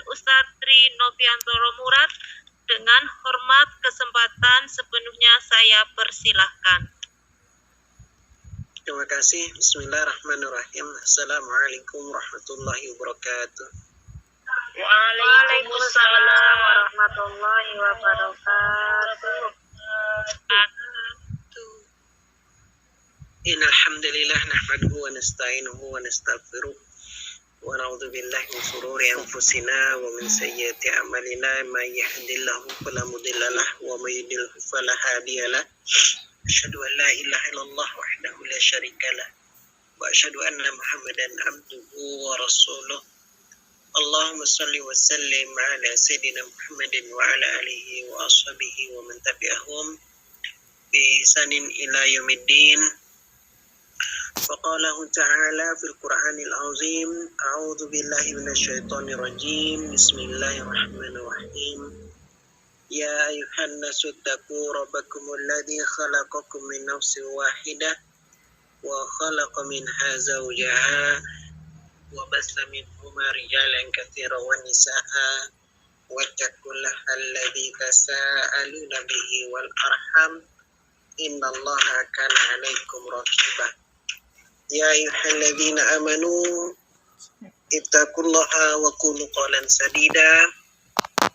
Ustadz Tri Noviantoro Murad. Dengan hormat kesempatan sepenuhnya saya persilahkan. Terima kasih. Bismillahirrahmanirrahim. Assalamualaikum warahmatullahi wabarakatuh. Waalaikumsalam warahmatullahi wabarakatuh. Innal hamdalillah nahmaduhu wa nasta'inuhu wa nastaghfiruh wa na'udzu billahi min shururi anfusina wa min sayyiati a'malina may yahdihillahu fala mudilla lahu wa may yudlil fala hadiyalah. Asyhadu an la ilaha illallah wahdahu la syarikalah wa asyhadu anna Muhammadan abduhu wa rasuluh. Allahumma shalli wa sallim ala sayyidina Muhammadin wa ala alihi wa ashabihi wa man tabi'ahum bi ihsanin ila yaumiddin. Faqalahu ta'ala fil Qur'anil azim. A'udzu billahi minasyaitonir rajim. Bismillahirrahmanirrahim. Ya ayuhan nasu taqu rabbakumul ladzi khalaqakum min nafsin wahidah wa khalaqa minha zawjaha wa bassa minhuma rijalan katsiran wa nisaa'a wattaqullaha alladzi tasaaluna bihi wal arham innallaha kana 'alaikum raqibah. Ya ayyuhalladzina amanu ittaqullaha wa qulu qawlan sadida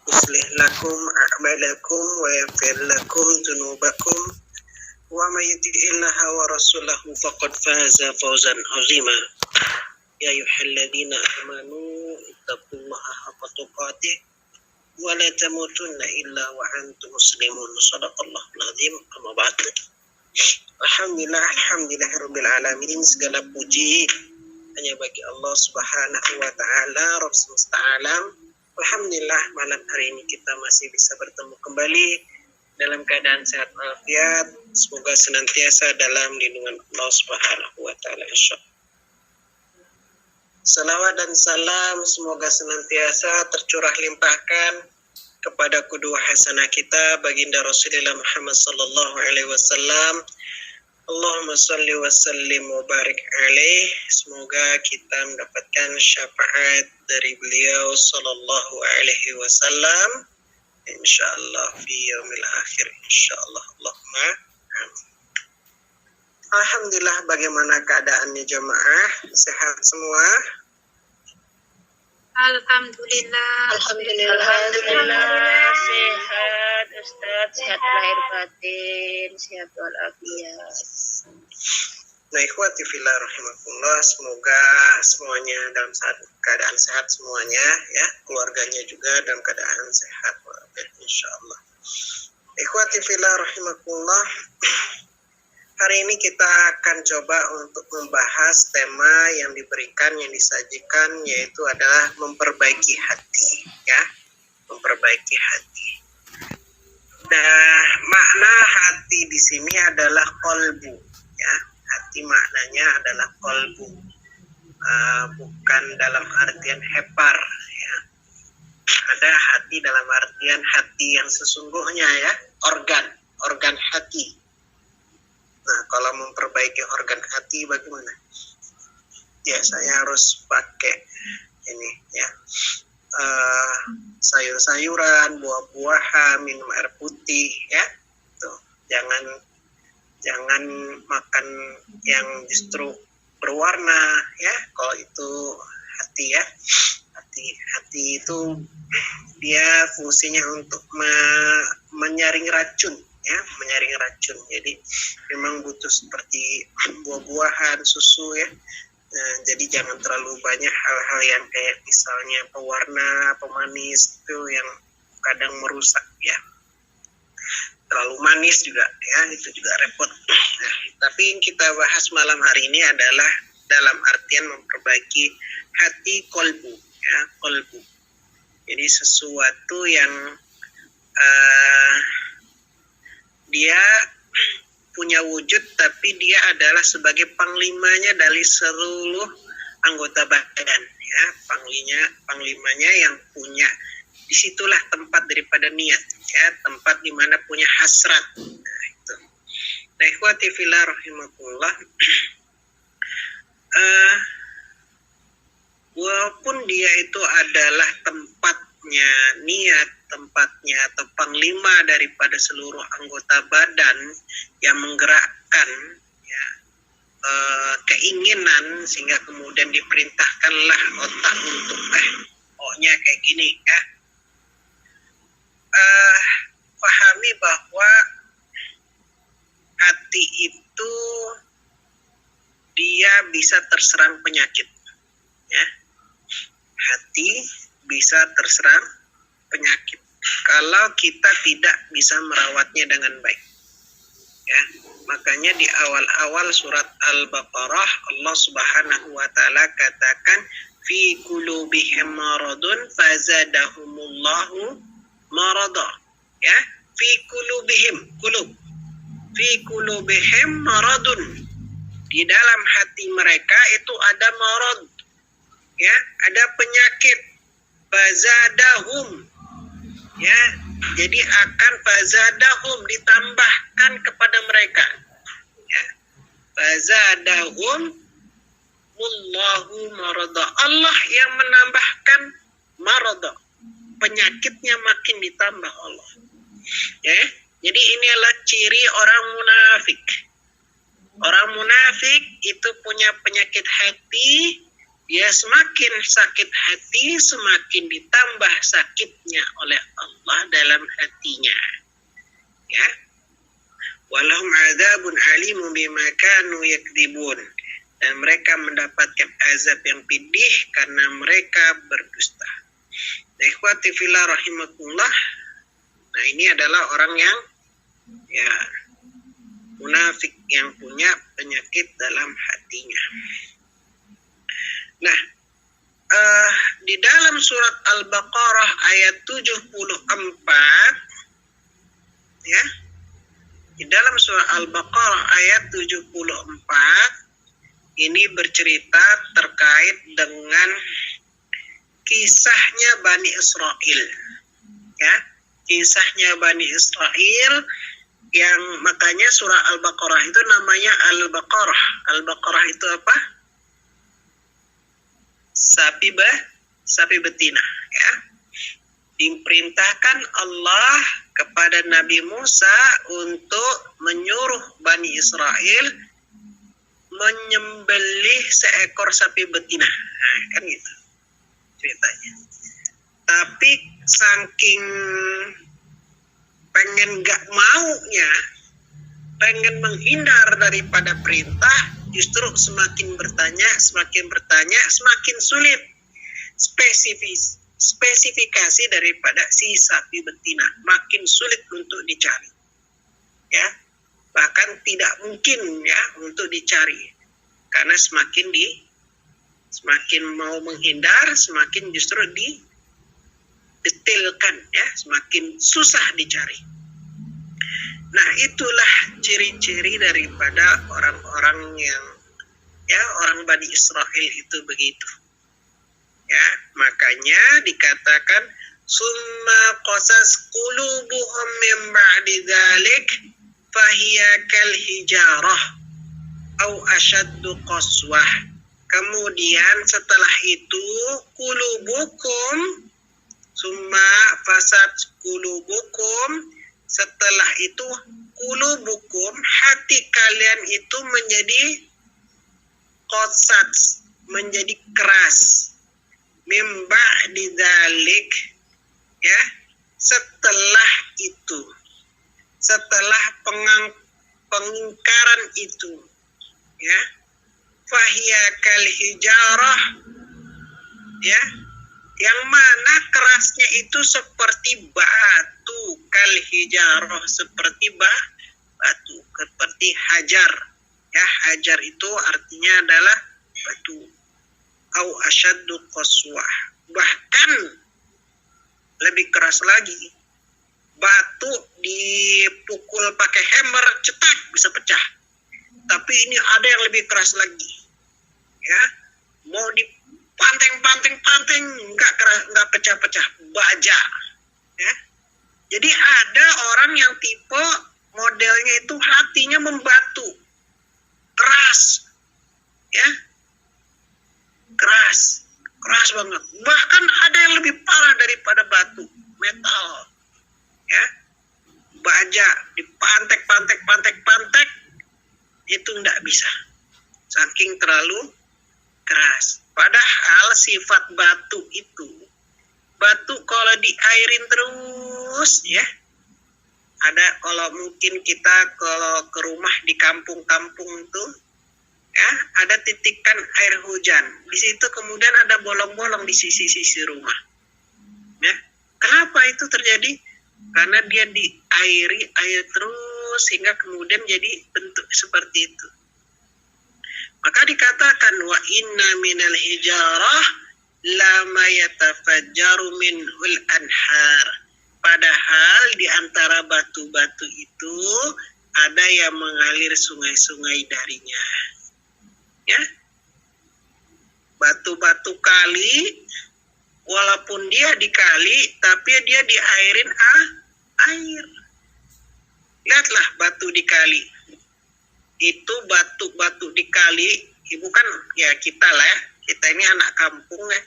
yuslih lakum a'malakum wa yaghfir lakum dzunubakum wa may yuti'illaha wa rasulahu faqad faza fawzan 'azima. Ya ayyuhalladzina amanu ittaqullaha haqqa tuqatih wa la tamutunna illa wa antum muslimun. Shadaqallahul azim. Amma ba'd. Alhamdulillahirabbil alamin. Segala puji hanya bagi Allah Subhanahu wa taala, Rabb semesta alam. Alhamdulillah malam hari ini kita masih bisa bertemu kembali dalam keadaan sehat walafiat. Semoga senantiasa dalam lindungan Allah Subhanahu wa taala insyaallah. Salawat dan salam semoga senantiasa tercurah limpahkan kepada qudwah hasanah kita baginda Rasulullah Muhammad sallallahu alaihi wasallam. Allahumma shalli wa sallim wa barik alaih. Semoga kita mendapatkan syafaat dari beliau sallallahu alaihi wasallam insyaallah fi yaumil akhir insyaallah. Allahumma amin. Alhamdulillah, bagaimana keadaannya jemaah? Sehat semua? Alhamdulillah. Alhamdulillah sehat Ustaz, sehat lahir batin, sehat walafiat. Nah, ikhwati fillah rahimakumullah, semoga semuanya dalam keadaan sehat semuanya ya, keluarganya juga dalam keadaan sehat walafiat insyaallah. Ikhwati fillah rahimakumullah, hari ini kita akan coba untuk membahas tema yang diberikan, yang disajikan, yaitu adalah memperbaiki hati ya, memperbaiki hati. Nah, makna hati di sini adalah qalbu ya. Hati maknanya adalah qalbu, bukan dalam artian hepar ya. Ada hati dalam artian hati yang sesungguhnya ya, organ hati. Nah, kalau memperbaiki organ hati bagaimana? Ya, saya harus pakai ini ya, sayur-sayuran, buah-buahan, minum air putih ya. Tuh, jangan makan yang justru berwarna ya. Kalau itu hati ya, hati itu dia fungsinya untuk menyaring racun ya, menyaring racun. Jadi memang butuh seperti buah-buahan, susu ya. Nah, jadi jangan terlalu banyak hal-hal yang kayak misalnya pewarna, pemanis itu yang kadang merusak ya. Terlalu manis juga ya, itu juga repot. Nah, tapi yang kita bahas malam hari ini adalah dalam artian memperbaiki hati, kolbu ya, kolbu. Jadi sesuatu yang dia punya wujud, tapi dia adalah sebagai panglimanya dari seluruh anggota badan ya, panglimanya yang punya, disitulah tempat daripada niat ya, tempat di mana punya hasrat. Nah itu. Nah, ikhwati fillah rahimakumullah, walaupun dia itu adalah tempatnya niat, tempatnya atau panglima daripada seluruh anggota badan yang menggerakkan ya, keinginan sehingga kemudian diperintahkanlah otak untuk pokoknya kayak gini ya. Pahami bahwa hati itu dia bisa terserang penyakit ya. Hati bisa terserang penyakit kalau kita tidak bisa merawatnya dengan baik ya. Makanya di awal-awal surat Al-Baqarah Allah Subhanahu wa taala katakan fi qulubihim maradun fazadahumullahu marada ya. Fi qulubihim, qulub, fi qulubihim maradun, di dalam hati mereka itu ada marad ya, ada penyakit. Fazadahum ya, jadi akan fazadahum, ditambahkan kepada mereka ya. Fazadahum mullahu marada, Allah yang menambahkan marada, penyakitnya makin ditambah Allah ya. Jadi ini adalah ciri orang munafik. Orang munafik itu punya penyakit hati. Dia semakin sakit hati, semakin ditambah sakitnya oleh Allah dalam hatinya ya. Walahum adzabun alimun bima kanu yakdzibun, dan mereka mendapatkan azab yang pedih karena mereka berdusta. Nah, ikhwati fillah rahimakumullah, nah ini adalah orang yang ya munafik, yang punya penyakit dalam hatinya. Nah, di dalam surat Al-Baqarah ayat 74 ya, di dalam surat Al-Baqarah ayat 74 ini bercerita terkait dengan kisahnya Bani Israel ya, kisahnya Bani Israel, yang makanya surah Al-Baqarah itu namanya Al-Baqarah. Al-Baqarah itu apa? Sapi betina ya. Diperintahkan Allah kepada Nabi Musa untuk menyuruh Bani Israel menyembelih seekor sapi betina. Nah, kan gitu ceritanya. Tapi saking pengen gak maunya, pengen menghindar daripada perintah, justru semakin bertanya, semakin sulit spesifikasi daripada si sapi betina, makin sulit untuk dicari ya, bahkan tidak mungkin ya untuk dicari, karena semakin mau menghindar, semakin justru detailkan ya, semakin susah dicari. Nah, itulah ciri-ciri daripada orang-orang yang ya, orang Bani Israel itu begitu ya. Makanya dikatakan summa qasas qulubuhum min ba'di dzalik fahiya kal hijarah au asyaddu qaswah. Kemudian setelah itu qulubukum, summa fasad qulubukum, setelah itu qulubukum, hati kalian itu menjadi qasat, menjadi keras, mim ba'di dzalik ya, setelah itu, setelah pengingkaran itu ya, fahiya kal hijarah ya, yang mana kerasnya itu seperti batu, kal hijarah, seperti batu, seperti hajar ya. Hajar itu artinya adalah batu. Au asyaddu qaswah, bahkan lebih keras lagi, batu dipukul pakai hammer cetak bisa pecah. Tapi ini ada yang lebih keras lagi ya, mau dipanteng nggak pecah-pecah, baja ya. Jadi ada orang yang tipe modelnya itu hatinya membatu, keras ya, keras. keras banget. Bahkan ada yang lebih parah daripada batu, metal. Ya, baja dipantek, itu enggak bisa. Saking terlalu keras. Padahal sifat batu itu, batu kalau diairin terus ya, ada kalau mungkin kita kalau ke rumah di kampung-kampung tuh ya, ada titikan air hujan. Di situ kemudian ada bolong-bolong di sisi-sisi rumah. Ya. Kenapa itu terjadi? Karena dia diairi air terus sehingga kemudian jadi bentuk seperti itu. Maka dikatakan wa inna minal hijarah lama yatafajjaru minhul anhar. Padahal di antara batu-batu itu ada yang mengalir sungai-sungai darinya. Ya. Batu-batu kali walaupun dia dikali tapi dia diairin air. Lihatlah batu dikali. Itu batu-batu dikali, ibu kan ya kita lah ya. Kita ini anak kampung ya.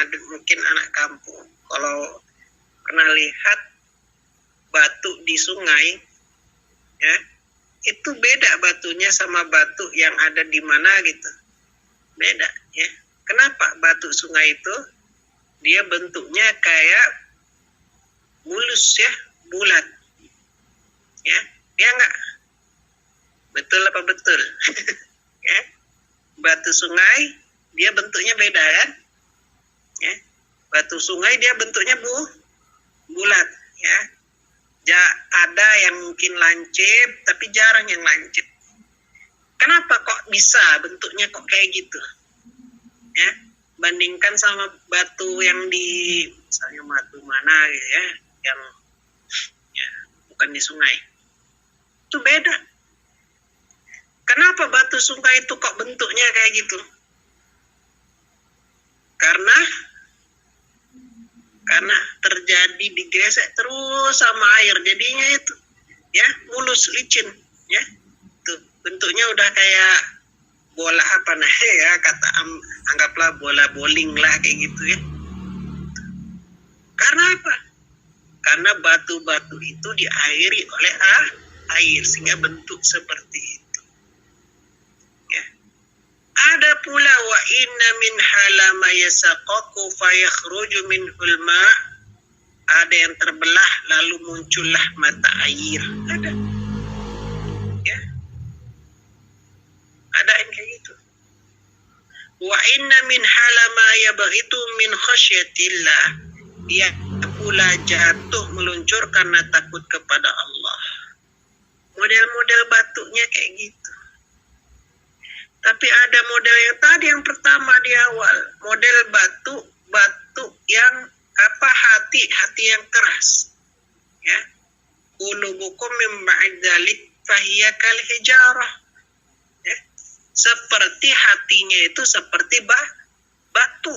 Ada mungkin anak kampung. Kalau pernah lihat batu di sungai ya, itu beda batunya sama batu yang ada di mana gitu. Beda ya. Kenapa? Batu sungai itu dia bentuknya kayak mulus ya, bulat. Ya, ya enggak? Betul apa betul? Ya. Batu sungai dia bentuknya beda kan? Ya. Batu sungai dia bentuknya bulat ya. Ada yang mungkin lancip tapi jarang yang lancip. Kenapa kok bisa bentuknya kok kayak gitu? Ya, bandingkan sama batu yang di misalnya batu mana gitu ya, yang ya bukan di sungai. Itu beda. Kenapa batu sungai itu kok bentuknya kayak gitu? Karena terjadi digesek terus sama air, jadinya itu ya mulus licin ya. Tuh bentuknya udah kayak bola apa nah ya, kata anggaplah bola bowling lah kayak gitu ya. Karena apa? Karena batu-batu itu diairi oleh air sehingga bentuk seperti itu. Ya. Ada pula wa inna min halama yasaqaqu fayakhruju minhul ma'. Ada yang terbelah lalu muncullah mata air. Ada. Ya. Ada yang kayak gitu. Wa inna min halama yabghitu min khasyatillah. Dia pula jatuh meluncur karena takut kepada Allah. Model-model batunya kayak gitu. Tapi ada model yang tadi yang pertama di awal, model batu yang hati yang keras. Ya. Qulubukum min ba'd dzalik fahiya kal hijarah. Ya. Seperti hatinya itu seperti batu.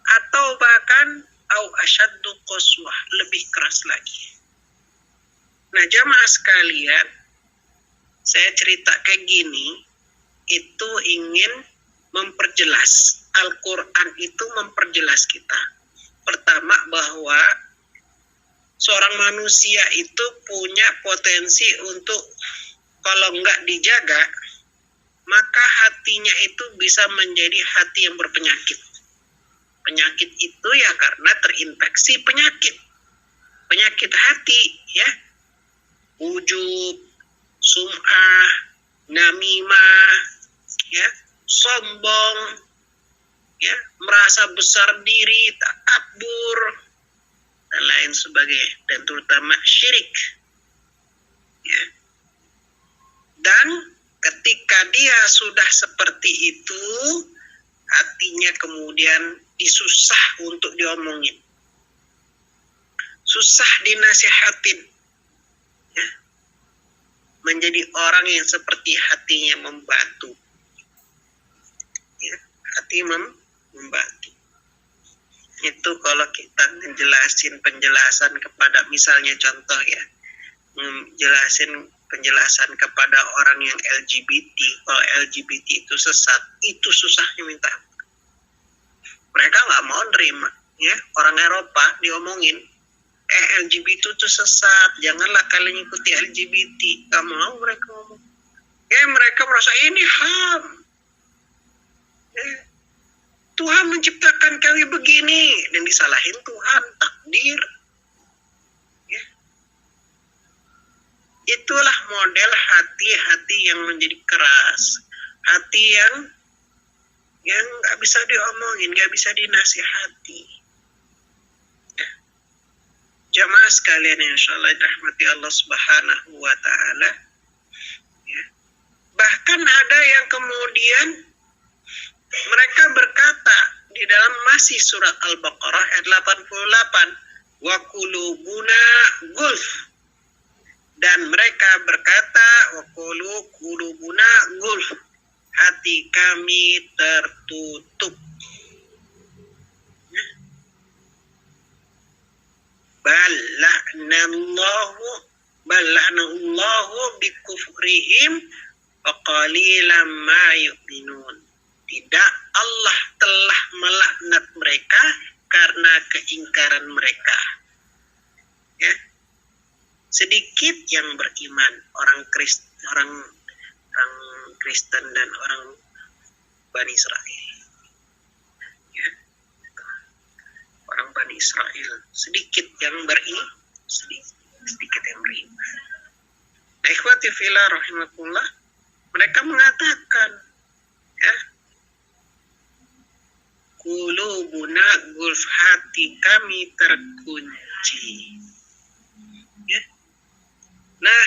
Atau bahkan au asyaddu qaswah, lebih keras lagi. Nah, jamaah sekalian, saya cerita kayak gini itu ingin memperjelas. Al-Quran itu memperjelas kita. Pertama, bahwa seorang manusia itu punya potensi untuk kalau enggak dijaga, maka hatinya itu bisa menjadi hati yang berpenyakit. Penyakit itu ya karena terinfeksi penyakit hati ya, ujub, sum'ah, namimah, ya, sombong, ya, merasa besar diri, takabur, dan lain sebagainya, dan terutama syirik. Ya. Dan ketika dia sudah seperti itu, hatinya kemudian disusah untuk diomongin, susah dinasihatin, ya. Menjadi orang yang seperti hatinya membatu, ya. Hati membatu. Itu kalau kita penjelasan kepada, misalnya contoh ya, penjelasan kepada orang yang LGBT, kalau LGBT itu sesat, itu susahnya minta. Mereka nggak mau nerima, ya. Orang Eropa diomongin, LGBT itu sesat, janganlah kalian ikuti LGBT. Nggak mau mereka ngomong. Mereka merasa ini HAM. Tuhan menciptakan kami begini, dan disalahin Tuhan, takdir. Ya. Itulah model hati-hati yang menjadi keras, hati yang nggak bisa diomongin, nggak bisa dinasihati. Ya. Jamaah sekalian yang insyaallah dirahmati Allah Subhanahu wa Ta'ala. Ya. Bahkan ada yang kemudian mereka berkata di dalam masih surat Al-Baqarah ayat 88, wa qulubuna gulf, dan mereka berkata wa qulubuna gulf, hati kami tertutup. Bala'nallahu bikufrihim wa qalilan ma yu'minun. Tidak, Allah telah melaknat mereka karena keingkaran mereka. Ya. Sedikit yang beriman, orang Kristen dan orang Bani Israel. Ya. Orang Bani Israel sedikit yang beriman, sedikit yang beriman. Nah, ikhwati fillah rahimakumullah, mereka mengatakan, ya, qulubuna gulf, hati kami terkunci. Ya. Nah,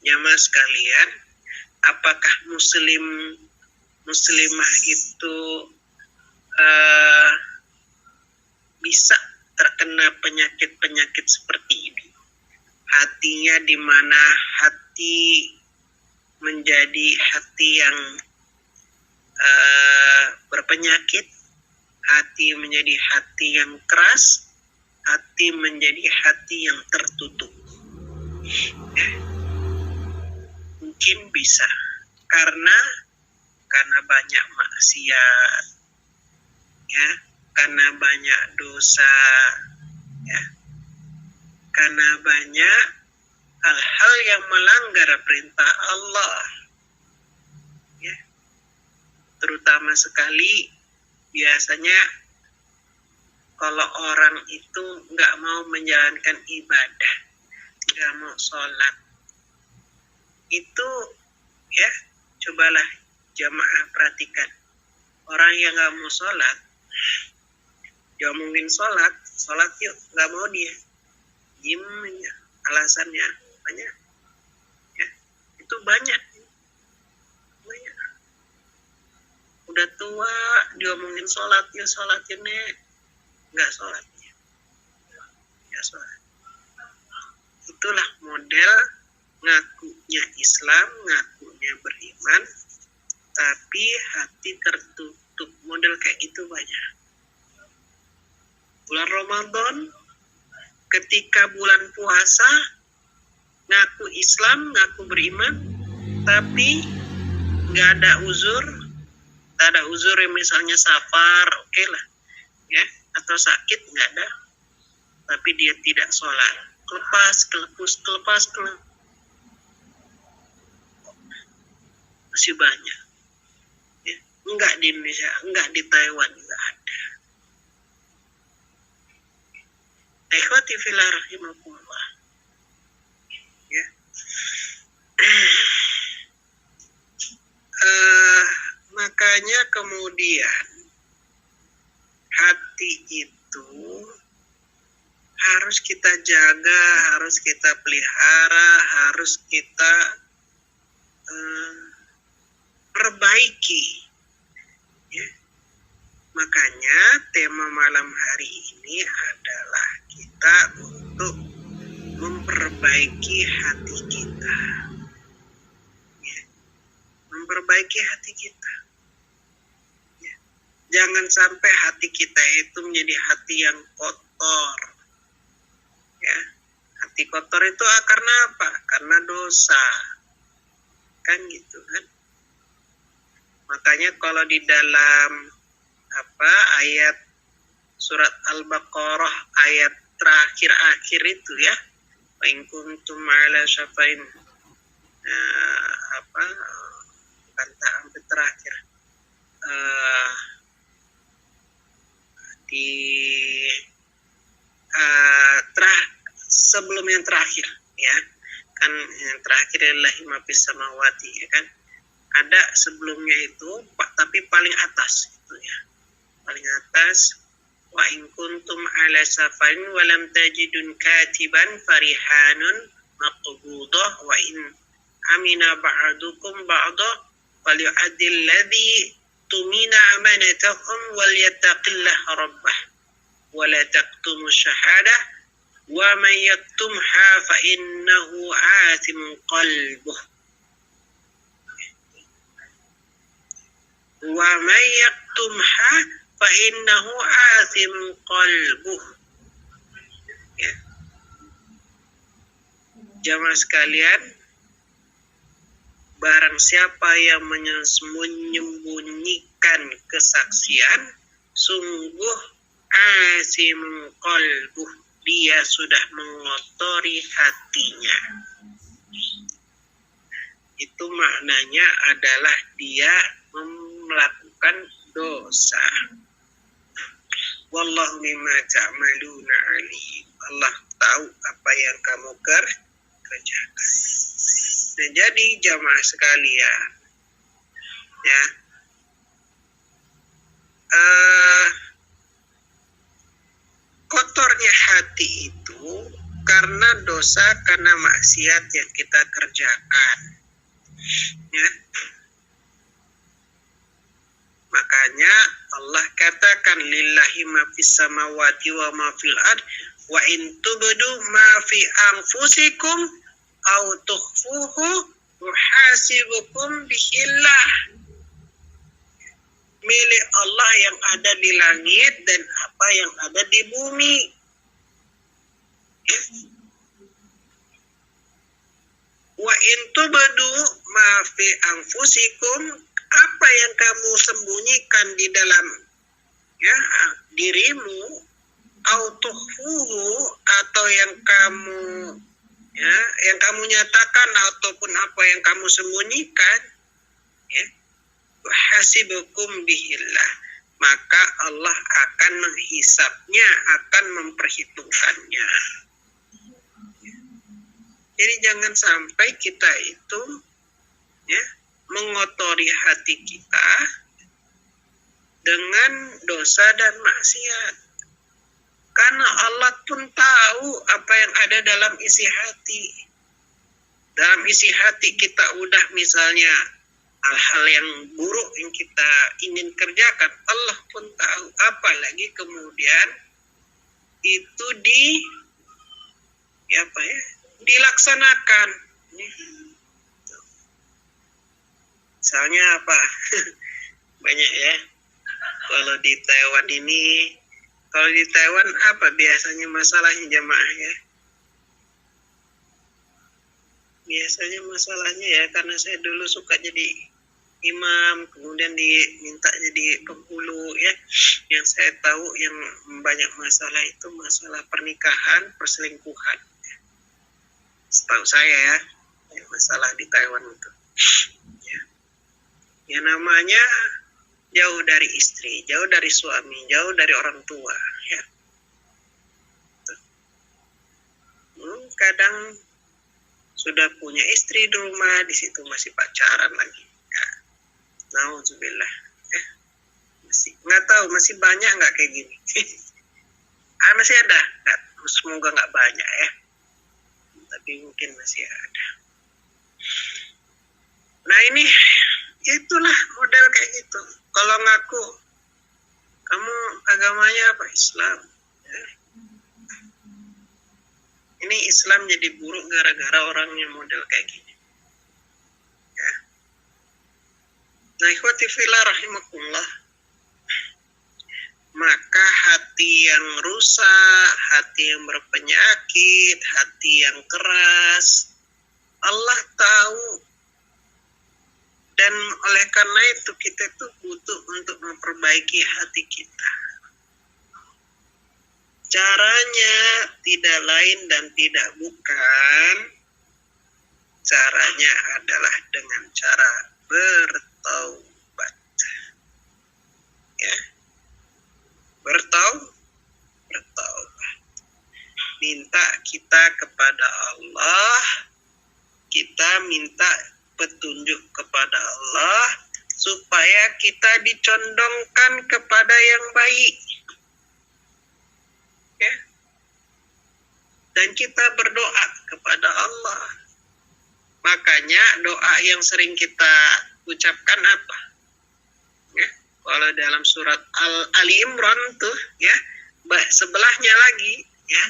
jamaah sekalian, apakah muslimah itu bisa terkena penyakit-penyakit seperti ini? Hatinya di mana hati menjadi hati yang berpenyakit, hati menjadi hati yang keras, hati menjadi hati yang tertutup. Ya. Mungkin bisa karena banyak maksiat, ya, karena banyak dosa, ya, karena banyak hal-hal yang melanggar perintah Allah. Terutama sekali biasanya kalau orang itu nggak mau menjalankan ibadah, nggak mau sholat, itu ya cobalah jamaah perhatikan, orang yang nggak mau sholat, diomongin sholat yuk, nggak mau dia, diem ya, alasannya banyak, ya itu banyak. Udah tua diomongin sholat ya nek, nggak sholatnya, nggak sholat. Itulah model ngakunya Islam, ngakunya beriman, tapi hati tertutup. Model kayak itu banyak. Bulan Ramadan, ketika bulan puasa, ngaku Islam, ngaku beriman, tapi nggak ada uzur. Tak ada uzur yang misalnya safar, oke lah, ya, atau sakit nggak ada, tapi dia tidak sholat, kelepus, masih banyak, ya. Enggak di Indonesia, enggak di Taiwan, enggak ada. Ikhwati fillah rahimakumullah, ya. Makanya kemudian hati itu harus kita jaga, harus kita pelihara, harus kita perbaiki. Ya. Makanya tema malam hari ini adalah kita untuk memperbaiki hati kita. Ya. Memperbaiki hati kita. Jangan sampai hati kita itu menjadi hati yang kotor. Ya. Hati kotor itu karena apa? Karena dosa. Kan gitu kan. Makanya kalau di dalam ayat surat Al-Baqarah ayat terakhir-akhir itu ya. Wa in kuntum ala syafain sampai terakhir di sebelum yang terakhir ya, kan yang terakhir adalah ma fis samawati ya kan, ada sebelumnya itu tapi paling atas itu ya, paling atas. Wa in kuntum ala safarin wa lam tajidun katiban farihanun maqbudah wa in amina ba'dukum ba'da falyu'addil ladzi tumina amanatahum wal yattaqillaha rabbah wa la taqtumu syahadah wa man yaktumha fa innahu athimun qalbuh wa man yaktumha fa innahu athimun qalbuh ya. Jamaah sekalian, barang siapa yang menyembunyikan kesaksian, sungguh asimun qalbuh, dia sudah mengotori hatinya. Itu maknanya adalah dia melakukan dosa. Wallahu mimma ta'maluna alim. Allah tahu apa yang kamu kerjakan. Dan jadi jamaah sekalian, ya, kotornya hati itu karena dosa, karena maksiat yang kita kerjakan, ya. Makanya Allah katakan lillahi ma fis samawati wa ma fil ard wa in tubdu ma fi anfusikum au tukhfuhu yuhasibukum bihillah. Milik Allah yang ada di langit dan apa yang ada di bumi. Wa in tubdu ma fi anfusikum, apa yang kamu sembunyikan di dalam ya dirimu, autukhfuhu, atau yang kamu nyatakan ataupun apa yang kamu sembunyikan, ya, hasibukum bihillah, maka Allah akan menghisapnya, akan memperhitungkannya. Jadi jangan sampai kita itu ya mengotori hati kita dengan dosa dan maksiat. Karena Allah pun tahu apa yang ada dalam isi hati. Dalam isi hati kita udah misalnya hal-hal yang buruk yang kita ingin kerjakan, Allah pun tahu. Apalagi kemudian itu dilaksanakan. Misalnya apa? Banyak ya. Kalau di Taiwan apa biasanya masalahnya jamaah ya? Biasanya masalahnya ya, karena saya dulu suka jadi imam, kemudian diminta jadi penghulu ya. Yang saya tahu yang banyak masalah itu masalah pernikahan, perselingkuhan. Setahu saya ya, masalah di Taiwan itu. Ya namanya jauh dari istri, jauh dari suami, jauh dari orang tua ya. Kadang sudah punya istri di rumah, di situ masih pacaran lagi ya. Nauzubillah ya. Masih nggak tahu, masih banyak nggak kayak gini. Masih ada, semoga nggak banyak ya, tapi mungkin masih ada. Nah ini itulah model kayak gitu. Kalau ngaku kamu agamanya apa, Islam ya. Ini Islam jadi buruk gara-gara orangnya model kayak gini ya. Nah ikhwati fillah rahimakumullah, maka hati yang rusak, hati yang berpenyakit, hati yang keras, Allah tahu Dan oleh karena itu kita tuh butuh untuk memperbaiki hati kita. Caranya tidak lain dan tidak bukan, caranya adalah dengan cara bertaubat. Ya. Bertaubat. Minta kita kepada Allah, kita minta petunjuk kepada Allah supaya kita dicondongkan kepada yang baik. Ya. Dan kita berdoa kepada Allah. Makanya doa yang sering kita ucapkan apa? Ya. Kalau dalam surat Ali Imran tuh ya, sebelahnya lagi ya,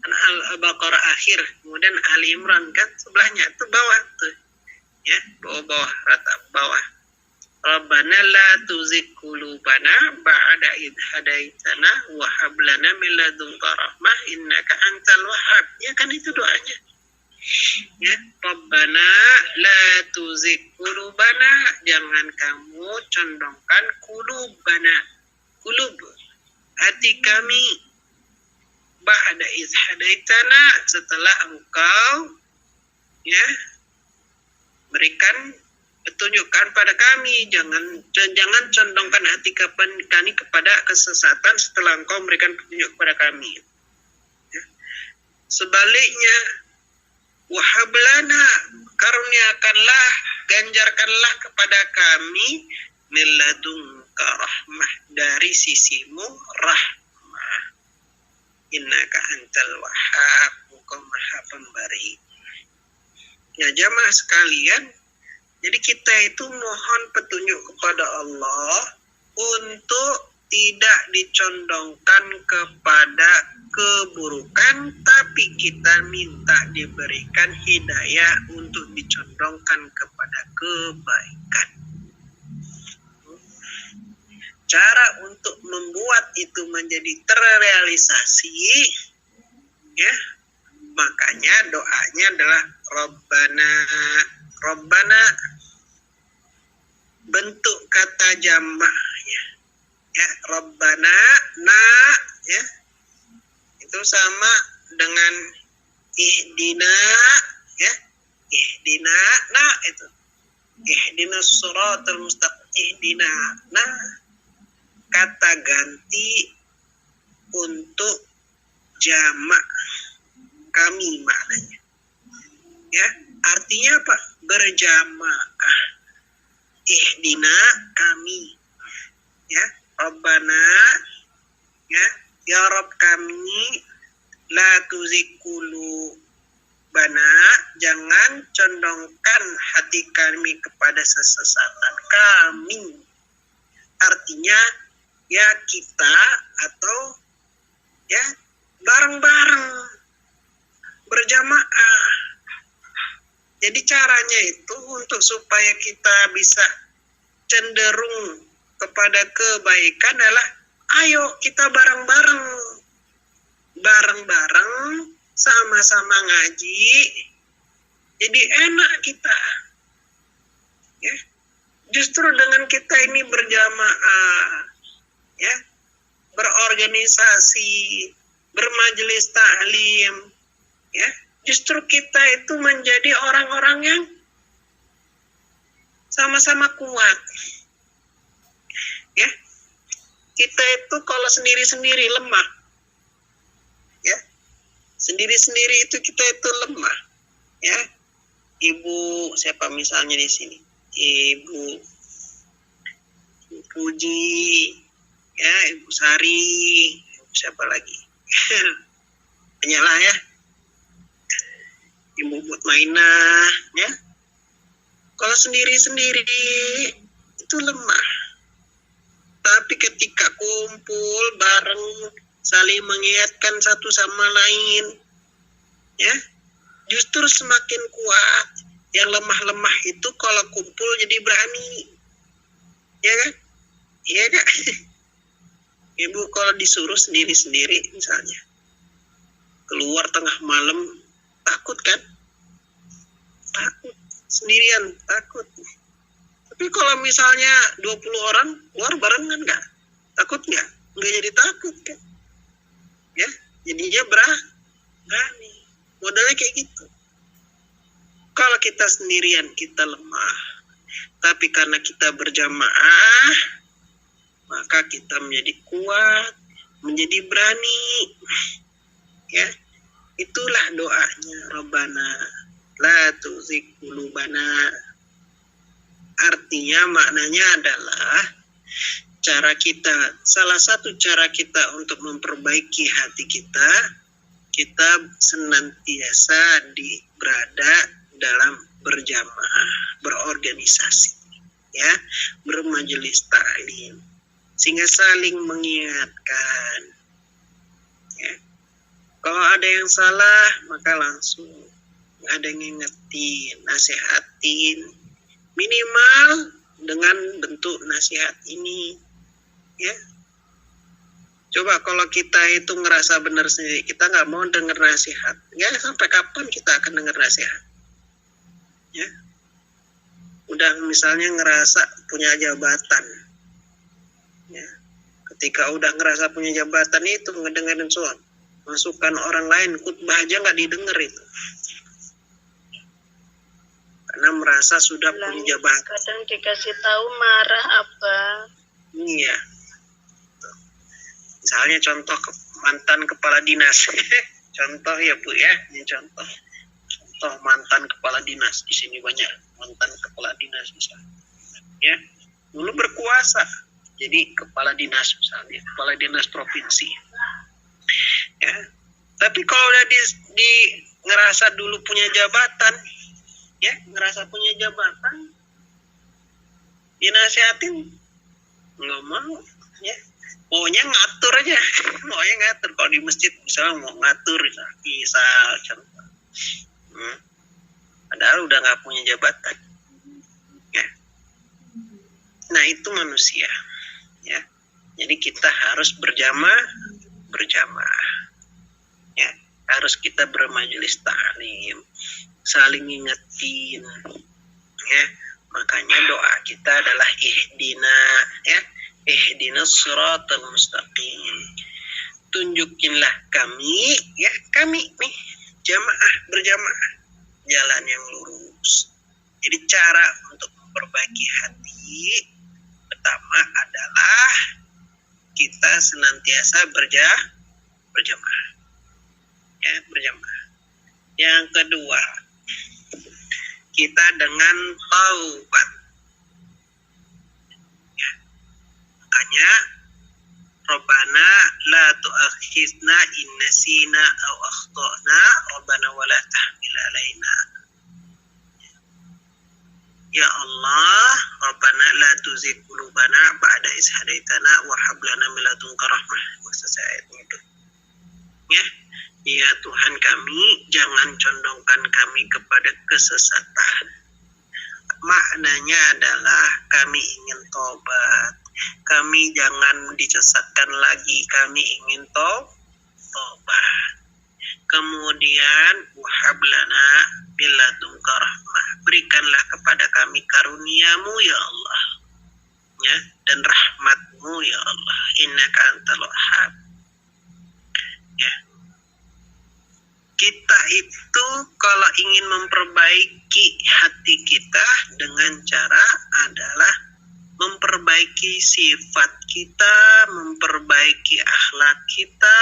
Al-Baqarah akhir, kemudian Ali Imran kan sebelahnya itu bawah tuh. Ya, bawah rata bawah. Rabbana la tuzigh qulubana ba'da idh hadaitana wa hab lana min ladunka rahmah innaka antal wahhab. Ya kan itu doanya. Ya, Rabbana la tuzigh qulubana, jangan kamu condongkan qulubana, qulub hati kami, ba'da idh hadaitana, setelah engkau ya berikan petunjukkan pada kami. Jangan condongkan hati kami kepada kesesatan setelah engkau memberikan petunjuk kepada kami. Ya. Sebaliknya, wahablana, karuniakanlah, ganjarkanlah kepada kami min ladunka rahmah, dari sisimu rahmah. Innaka antal wahhab, engkau maha pemberi. Ya jamaah sekalian, jadi kita itu mohon petunjuk kepada Allah untuk tidak dicondongkan kepada keburukan, tapi kita minta diberikan hidayah untuk dicondongkan kepada kebaikan. Cara untuk membuat itu menjadi terrealisasi, ya, makanya doanya adalah Rabbana, bentuk kata jamak ya, Rabbana, na ya, itu sama dengan ihdina ya, ihdina, na itu ihdinas siratal mustaqim, ihdina, na kata ganti untuk jamak kami maknanya. Ya, artinya apa? Berjamaah. Ihdina, kami. Ya, Rabbana, ya Rabb kami, la tuzigh qulubana, jangan condongkan hati kami kepada kesesatan kami. Artinya ya kita atau ya bareng-bareng berjamaah. Jadi caranya itu untuk supaya kita bisa cenderung kepada kebaikan adalah ayo kita bareng-bareng, sama-sama ngaji, jadi enak kita. Ya, justru dengan kita ini berjamaah, ya, berorganisasi, bermajelis ta'lim, ya, justru kita itu menjadi orang-orang yang sama-sama kuat. Ya, kita itu kalau sendiri-sendiri lemah. Ya, sendiri-sendiri itu kita itu lemah. Ya, Ibu siapa misalnya di sini? Ibu Puji, ya, Ibu Sari, siapa lagi? Banyak ya. Ibu Mutmainah, ya. Kalau sendiri-sendiri itu lemah. Tapi ketika kumpul bareng, saling mengingatkan satu sama lain, ya, justru semakin kuat. Yang lemah-lemah itu kalau kumpul jadi berani, ya kan? Iya kan? Ibu kalau disuruh sendiri-sendiri misalnya, keluar tengah malam, takut kan? Takut. Sendirian, takut. Tapi kalau misalnya 20 orang keluar barengan nggak? Takut nggak? Nggak jadi takut kan? Ya, jadinya berani. Modalnya kayak gitu. Kalau kita sendirian kita lemah. Tapi karena kita berjamaah, maka kita menjadi kuat, menjadi berani. Ya, itulah doanya Rabbana la tuzigh qulubana. Artinya maknanya adalah salah satu cara kita untuk memperbaiki hati kita senantiasa berada dalam berjamaah, berorganisasi, ya, bermajelis ta'lim, sehingga saling mengingatkan. Ya. Kalau ada yang salah, maka langsung ada yang ngingetin, nasihatin, minimal dengan bentuk nasihat ini, ya. Coba kalau kita itu ngerasa benar sendiri, kita nggak mau dengar nasihat, ya sampai kapan kita akan dengar nasihat? Ya, udah misalnya ngerasa punya jabatan, ya, ketika udah ngerasa punya jabatan itu ngedengerin soal masukan orang lain, khutbah aja nggak didengar itu, karena merasa sudah punya jabatan. Kadang dikasih tahu marah apa? Iya, misalnya contoh mantan kepala dinas, contoh ya Bu ya, ini contoh mantan kepala dinas. Di sini banyak mantan kepala dinas misalnya, ya, dulu berkuasa jadi kepala dinas misalnya, kepala dinas provinsi, ya. Tapi kalau udah di ngerasa dulu punya jabatan, ya, ngerasa punya jabatan, dinasihatin nggak mau, ya, maunya ngatur aja, maunya ngatur. Kalau di masjid misalnya mau ngatur, misal contoh, padahal udah nggak punya jabatan, ya. Nah itu manusia, ya. Jadi kita harus berjamaah, ya. Harus kita bermajelis ta'lim, saling ngingetin, ya. Makanya doa kita adalah ihdina, ya, ihdinas siratal mustaqim. Tunjukinlah kami, ya, kami nih berjamaah jalan yang lurus. Jadi cara untuk memperbaiki hati pertama adalah kita senantiasa berjamaah, ya, berjamaah. Yang kedua, kita dengan taubat, ya. Makanya Rabbana la tu'akhidna in nasina aw akhtana Rabbana wa la tahmil alaina. Ya Allah, Rabbana la tuzigh qulubana ba'da idh hadaitana wa hab lana min ladunka rahmah. Maksud ayat itu. Ya, ya Tuhan kami, jangan condongkan kami kepada kesesatan. Maknanya adalah kami ingin tobat. Kami jangan disesatkan lagi, kami ingin tobat. Kemudian wahablana biladunka rahmah, berikanlah kepada kami karuniamu ya Allah, ya, dan rahmatmu ya Allah, innaka antal wahhab. Ya, kita itu kalau ingin memperbaiki hati kita dengan cara adalah memperbaiki sifat kita, memperbaiki akhlak kita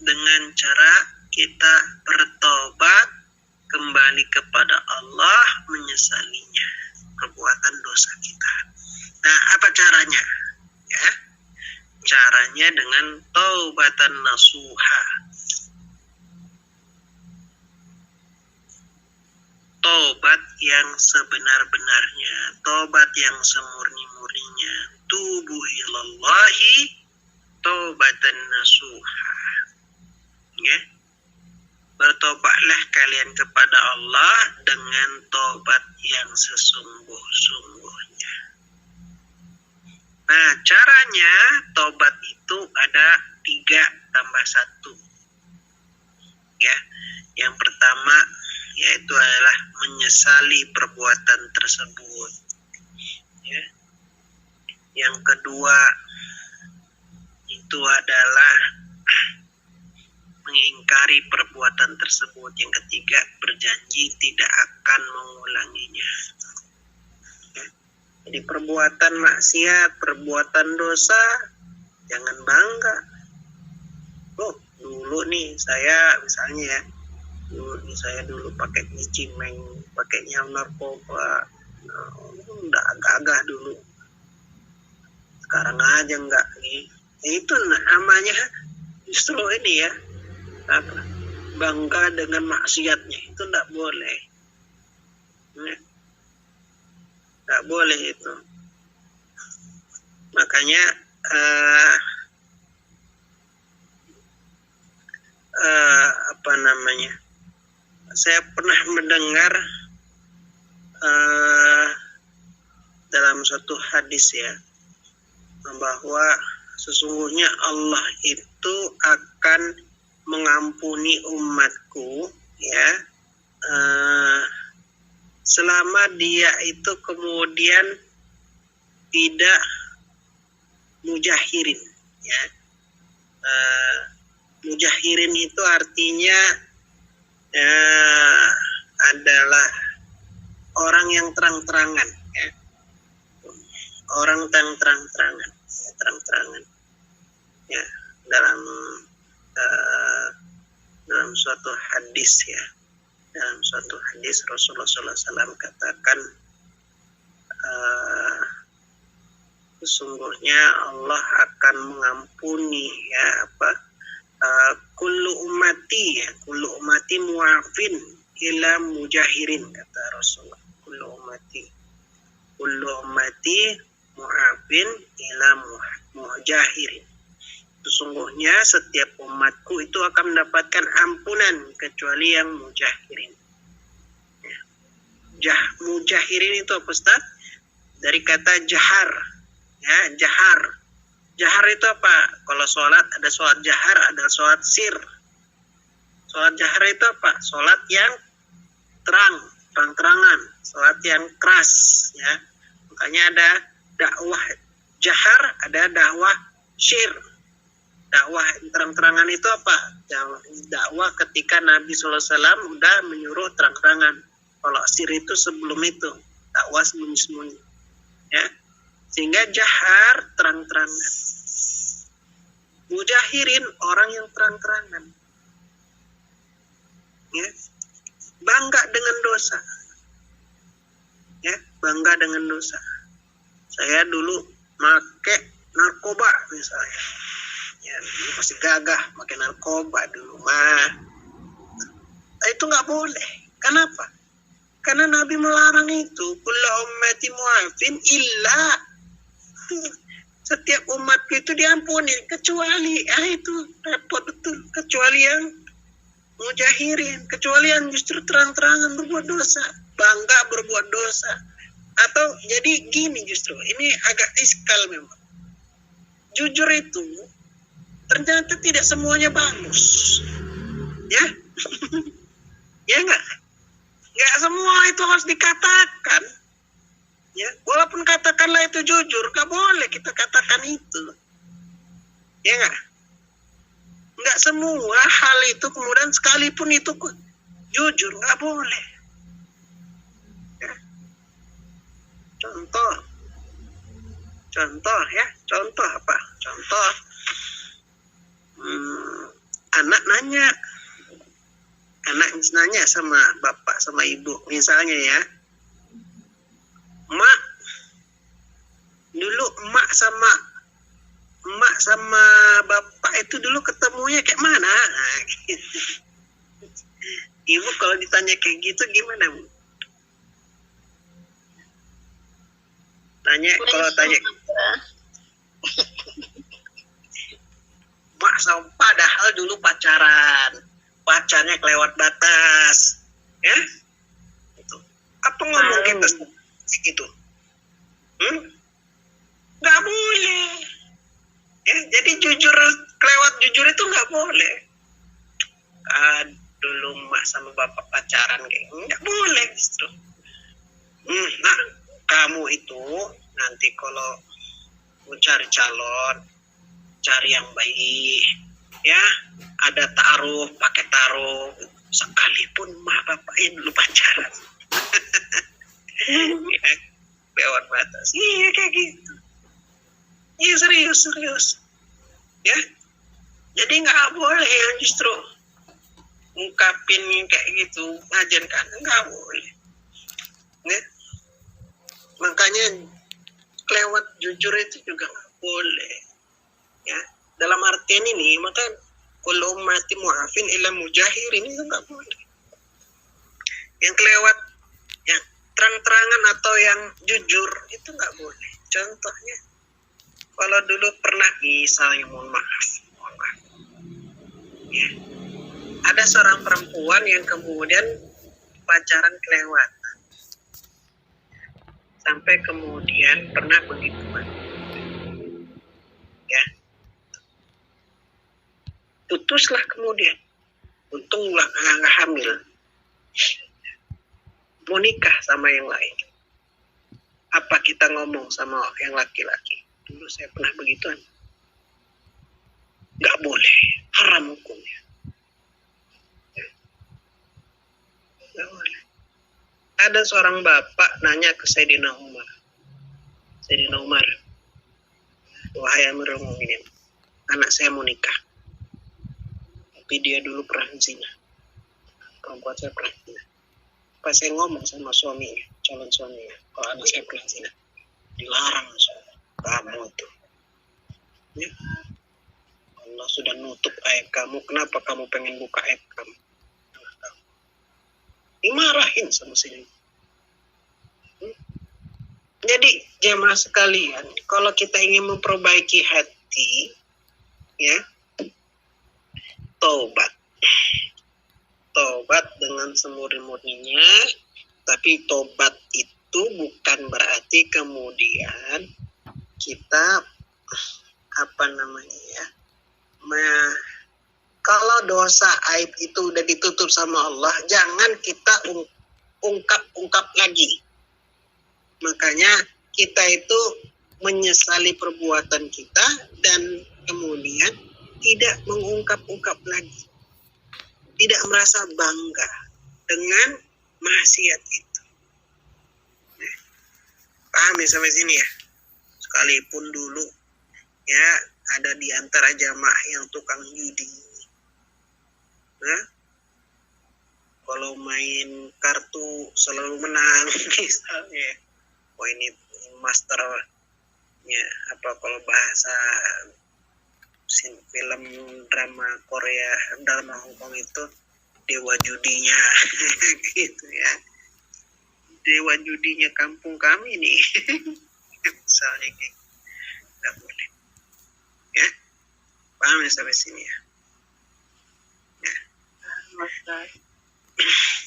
dengan cara kita bertobat kembali kepada Allah, menyesalinya perbuatan dosa kita. Nah, apa caranya? Ya, caranya dengan taubatan nasuha. Tobat yang sebenar-benarnya, tobat yang semurni-murninya. Tubu ilallahi taubatan nasuha. Ya. Bertobatlah kalian kepada Allah dengan tobat yang sesungguh-sungguhnya. Nah, caranya tobat itu ada 3+1. Ya, yang pertama yaitu adalah menyesali perbuatan tersebut. ya. Yang kedua itu adalah mengingkari perbuatan tersebut. Yang ketiga, berjanji tidak akan mengulanginya. Ya. Jadi perbuatan maksiat, perbuatan dosa, jangan bangga. Oh, dulu nih saya misalnya ya, saya dulu pakai cimeng, pakai narkoba, udah agak-agak dulu. Sekarang aja enggak nih. Itu namanya justru ini ya, apa, bangga dengan maksiatnya, itu enggak boleh. Enggak boleh itu. Makanya apa namanya? Saya pernah mendengar dalam suatu hadis ya, bahwa sesungguhnya Allah itu akan mengampuni umatku ya, selama dia itu kemudian tidak mujahirin ya. Mujahirin itu artinya adalah orang yang terang-terangan ya. Orang yang terang-terangan ya, terang-terangan ya, dalam suatu hadis ya, dalam suatu hadis Rasulullah SAW katakan sesungguhnya Allah akan mengampuni ya kullu ummati mu'afin ila mujahirin, kata Rasulullah. Kullu ummati mu'afin ila mujahirin. Sesungguhnya setiap umatku itu akan mendapatkan ampunan kecuali yang mujahirin. Mujahirin itu apa, Ustaz? Dari kata jahar ya, jahar. Jahar itu apa? Kalau sholat ada sholat jahar, ada sholat sir. Sholat jahar itu apa? Sholat yang terang-terangan, sholat yang keras ya. Makanya ada dakwah jahar, ada dakwah syir. Dakwah terang-terangan itu apa? Dakwah ketika Nabi SAW udah menyuruh terang-terangan. Kalau sir itu sebelum itu, dakwah sembunyi-sembunyi ya. Sehingga jahar terang-terangan. Mujahirin orang yang terang-terangan. Ya. Bangga dengan dosa. Ya, bangga dengan dosa. Saya dulu make narkoba misalnya. Ya, masih gagah pakai narkoba dulu mah. Itu nggak boleh. Kenapa? Karena Nabi melarang itu. Kullu ummati mu'afin illa, setiap umatku itu diampuni kecuali itu repot betul, kecuali yang mujahirin, kecuali yang justru terang-terangan berbuat dosa, bangga berbuat dosa. Atau jadi gini, justru ini agak iskal memang. Jujur itu ternyata tidak semuanya bagus ya. Ya enggak semua itu harus dikatakan ya, walaupun katakanlah itu jujur, gak boleh kita katakan itu ya. Nggak semua hal itu kemudian sekalipun itu jujur, nggak boleh ya. Contoh ya, contoh apa? Contoh anak nanya sama bapak sama ibu misalnya ya, Mak, dulu emak sama bapak itu dulu ketemunya kayak mana? Nah, gitu. Ibu kalau ditanya kayak gitu gimana, Bu? Kalau tanya mak sama, padahal dulu pacarnya kelewat batas ya. Itu apa ngomong kita gitu? Nggak boleh ya. Jadi kelewat jujur itu nggak boleh. Dulu mak sama bapak pacaran kayak nggak boleh justru. Nah kamu itu Nanti kalau mau cari calon, cari yang baik, ya. Ada taruh, pakai taruh. Sekalipun mak bapaknya dulu pacaran. Ya, lewat batas. Iya kayak gitu. Iya serius. Ya. Jadi nggak boleh yang justru ungkapin kayak gitu, ngajarkan nggak boleh. Ya. Makanya lewat jujur itu juga nggak boleh. Ya. Dalam artian ini, maka kalau mati mu'afin ila mujahirin itu nggak boleh. Yang kelewat, yang terang-terangan atau yang jujur itu nggak boleh. Contohnya, kalau dulu pernah misalnya mohon maaf, ya, ada seorang perempuan yang kemudian pacaran kelewatan, sampai kemudian pernah begituan, ya, putuslah kemudian, untunglah nggak hamil, mau nikah sama yang lain. Apa kita ngomong sama yang laki-laki? Dulu saya pernah begituan. Nggak boleh, haram hukumnya. Nggak boleh. Ada seorang bapak nanya ke Sayyidina Umar. Sayyidina Umar, wahai Amirul Mukminin, anak saya mau nikah. Tapi dia dulu pernah zina. Perempuan saya pernah zina. Pas saya ngomong sama suaminya, calon suaminya, kalau anak saya pernah zina, dilarang suami. Kamu tuh, ya, Allah sudah nutup aib kamu. Kenapa kamu pengen buka aib kamu? Dimarahin sama sini. Jadi jemaah sekalian, kalau kita ingin memperbaiki hati, ya, taubat dengan semurni-murninya. Tapi tobat itu bukan berarti kemudian kita kalau dosa aib itu udah ditutup sama Allah, jangan kita ungkap lagi. Makanya kita itu menyesali perbuatan kita dan kemudian tidak mengungkap-ungkap lagi. Tidak merasa bangga dengan maksiat itu. Paham ya sampai sini ya? Sekalipun dulu ya ada di antara jamaah yang tukang judi. Nah, kalau main kartu selalu menang misalnya. Oh ini masternya apa kalau bahasa film drama Korea, drama Hongkong itu dewa judinya gitu ya. Dewa judinya kampung kami nih. Misalnya gitu. Nggak boleh. Ya. Paham ya sampai sini ya? Ya.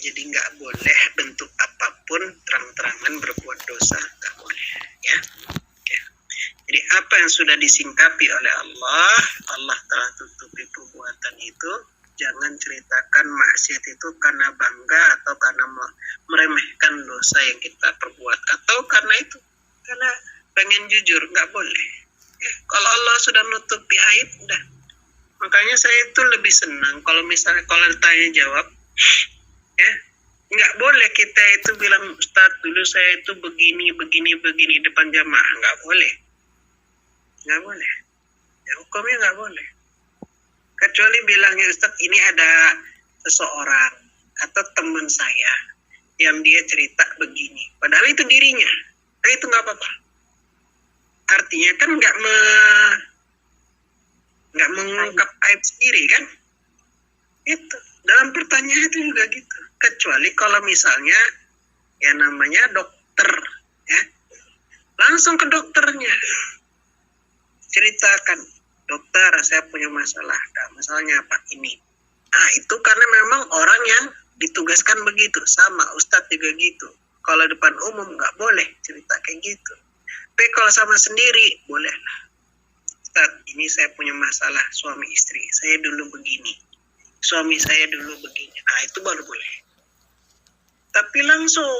Jadi nggak boleh bentuk apapun terang-terangan berbuat dosa. Nggak boleh. Ya. Ya. Jadi apa yang sudah disingkapi oleh Allah, Allah telah tutupi perbuatan itu. Jangan ceritakan maksiat itu karena bangga atau karena meremehkan dosa yang kita perbuat. Atau karena itu, karena pengen jujur, nggak boleh. Ya, kalau Allah sudah nutupi aib, udah. Makanya saya itu lebih senang kalau misalnya kalau ditanya jawab, ya, nggak boleh kita itu bilang, Ustaz dulu saya itu begini depan jamaah, nggak boleh. Nggak boleh. Ya, hukumnya nggak boleh. Kecuali bilangnya Ustaz ini ada seseorang atau teman saya yang dia cerita begini. Padahal itu dirinya. Nah itu nggak apa-apa. Artinya kan nggak mengungkap aib sendiri kan? Itu. Dalam pertanyaan itu juga gitu. Kecuali kalau misalnya ya namanya dokter. Ya, langsung ke dokternya. Ceritakan. Dokter, saya punya masalah. Nah, masalahnya apa? Ini. Nah, itu karena memang orang yang ditugaskan begitu. Sama, Ustadz juga gitu. Kalau depan umum nggak boleh cerita kayak gitu. Tapi kalau sama sendiri, bolehlah. Ustadz, ini saya punya masalah suami istri. Saya dulu begini. Suami saya dulu begini. Nah, itu baru boleh. Tapi langsung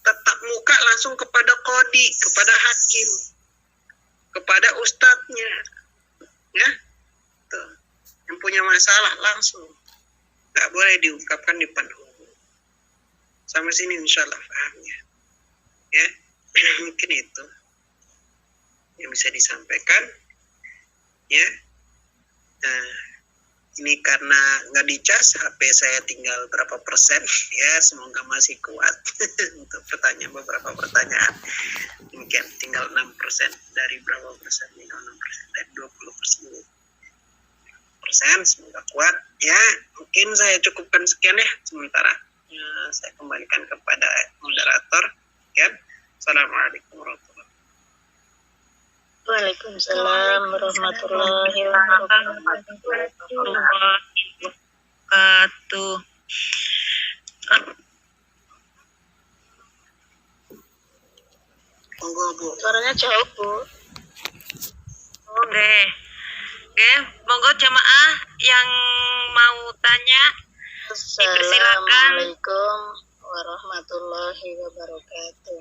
tatap muka langsung kepada kodi, kepada hakim, kepada ustadznya, ya, tuh. Yang punya masalah langsung, nggak boleh diungkapkan di depan umum. Sampai sini insya Allah pahamnya, ya. Mungkin itu yang bisa disampaikan, ya. Nah, ini karena nggak dicas, HP saya tinggal berapa persen, ya, semoga masih kuat untuk beberapa pertanyaan. Demikian, tinggal 6%, dari berapa persen, tinggal 6%, dari 20%, semoga kuat, ya. Mungkin saya cukupkan sekian ya, sementara saya kembalikan kepada moderator, ya. Assalamualaikum warahmatullahi wabarakatuh. Waalaikumsalam warahmatullahi wabarakatuh. Monggo Bu. Suaranya jauh, Bu. Oke. Oke, monggo jamaah yang mau tanya dipersilakan. Assalamualaikum warahmatullahi wabarakatuh.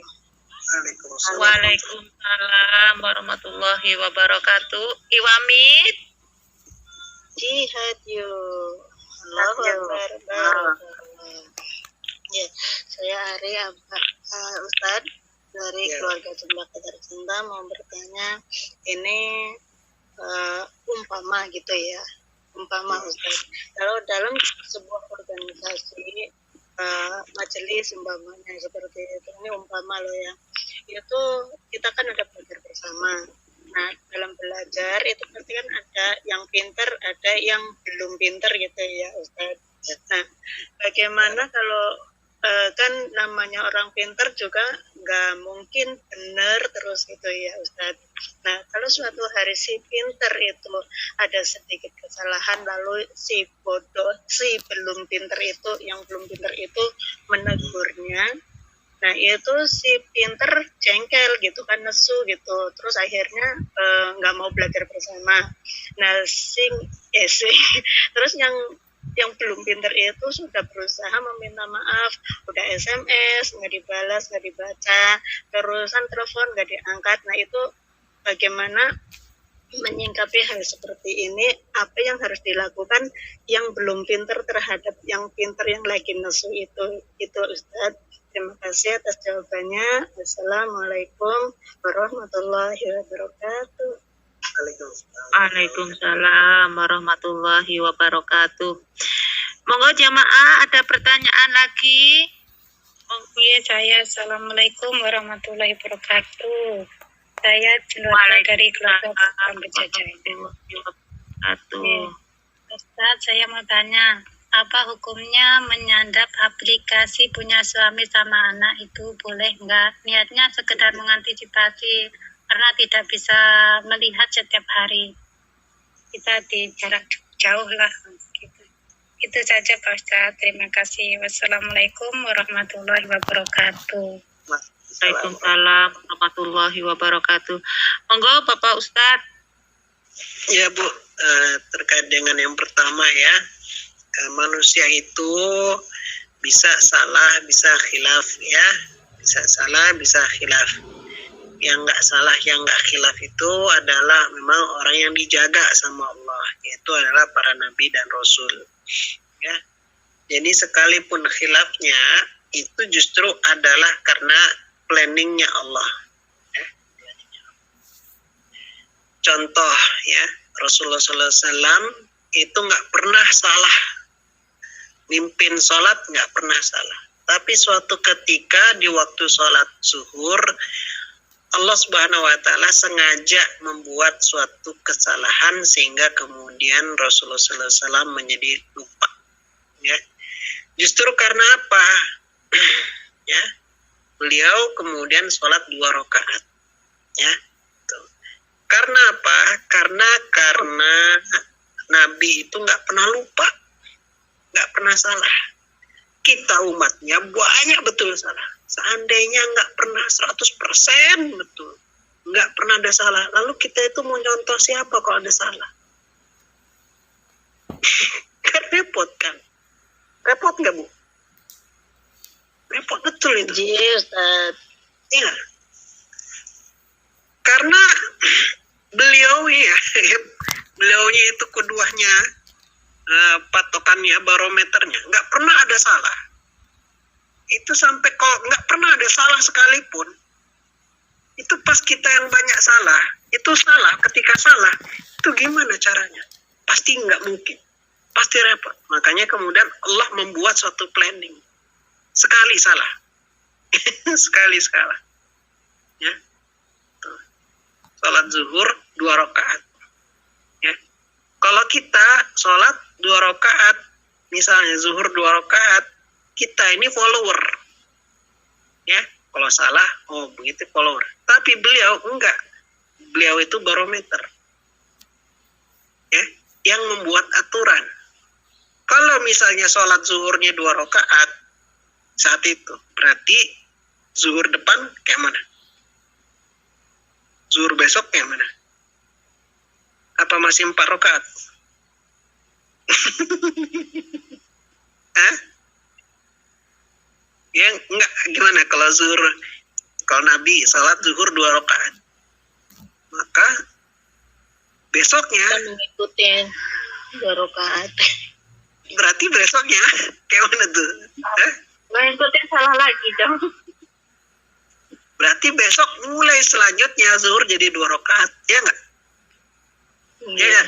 Waalaikumsalam. Waalaikumsalam warahmatullahi wabarakatuh. Iwamit. Jihad yuk. Allahu Akbar. Barakallah. Ya, saya Ari Ustadz dari keluarga Cempaka Tercinta mau bertanya, ini umpama gitu ya, umpama Ustadz, kalau dalam sebuah organisasi majelis umpamanya seperti itu, ini umpama loh ya, itu kita kan ada belajar bersama. Nah, dalam belajar itu pasti kan ada yang pinter, ada yang belum pinter gitu ya Ustadz. Nah, bagaimana kalau kan namanya orang pinter juga nggak mungkin benar terus gitu ya Ustadz. Nah, kalau suatu hari si pinter itu ada sedikit kesalahan, lalu si bodoh, si belum pinter itu, yang belum pinter itu menegurnya. Nah, itu si pinter jengkel gitu kan, nesu gitu, terus akhirnya nggak mau belajar bersama. Nah, terus yang belum pinter itu sudah berusaha meminta maaf, udah SMS nggak dibalas, nggak dibaca, terusan telepon nggak diangkat. Nah, itu bagaimana menyingkapi hal seperti ini? Apa yang harus dilakukan yang belum pinter terhadap yang pinter yang lagi nesu itu Ustadz. Terima kasih atas jawabannya. Assalamualaikum warahmatullahi wabarakatuh. Waalaikumsalam warahmatullahi wabarakatuh. Monggo jamaah, ada pertanyaan lagi? Iya, saya. Assalamualaikum warahmatullahi wabarakatuh. Saya Jelata dari keluarga Pambejajan. Ustaz, saya mau tanya, apa hukumnya menyandap aplikasi punya suami sama anak itu boleh nggak? Niatnya sekedar mengantisipasi karena tidak bisa melihat setiap hari. Kita di jarak jauh lah. Gitu. Itu saja Pak Ustaz. Terima kasih. Wassalamualaikum warahmatullahi wabarakatuh. Waalaikumsalam warahmatullahi wabarakatuh. Monggo Bapak Ustadz. Ya Bu, terkait dengan yang pertama ya, manusia itu bisa salah, bisa khilaf ya, bisa salah, bisa khilaf. Yang nggak salah, yang nggak khilaf itu adalah memang orang yang dijaga sama Allah, yaitu adalah para nabi dan rasul. Ya, jadi sekalipun khilafnya itu justru adalah karena planningnya Allah. Ya. Contoh ya, Rasulullah SAW itu nggak pernah salah, mimpin sholat nggak pernah salah. Tapi suatu ketika di waktu sholat zuhur, Allah Subhanahu Wa Taala sengaja membuat suatu kesalahan sehingga kemudian Rasulullah SAW menjadi lupa. Ya, justru karena apa? Ya, beliau kemudian sholat 2 rakaat. Ya, tuh. Karena apa? Karena Nabi itu nggak pernah lupa, nggak pernah salah. Kita umatnya banyak betul salah. Seandainya nggak pernah 100% betul, nggak pernah ada salah. Lalu kita itu mau contoh siapa kalau ada salah? Kan repot kan? Repot nggak Bu? Repot betul. Betul itu. Ji, Ustaz. Iya. Karena beliaunya itu keduanya, patokannya, barometernya, nggak pernah ada salah. Itu sampai kalau nggak pernah ada salah sekalipun, itu pas kita yang banyak salah, itu salah. Ketika salah, itu gimana caranya? Pasti nggak mungkin, pasti repot. Makanya kemudian Allah membuat suatu planning. Sekali salah, sekali salah. Ya, tuh. Salat zuhur 2 rakaat. Ya, kalau kita sholat 2 rakaat, misalnya zuhur 2 rakaat, kita ini follower. Ya, kalau salah, oh begitu follower. Tapi beliau enggak. Beliau itu barometer. Ya, yang membuat aturan. Kalau misalnya sholat zuhurnya 2 rakaat saat itu, berarti zuhur depan kayak mana? Zuhur besok kayak mana? Apa masih 4 rakaat? Hah? Ya enggak, gimana kalau zuhur, kalau Nabi salat zuhur 2 rakaat, maka besoknya Kita mengikuti 2 rakaat. berarti besoknya kayak mana tuh? Hah? Mengikuti salah lagi dong. Berarti besok mulai selanjutnya zuhur jadi 2 rakaat, ya enggak? Ya,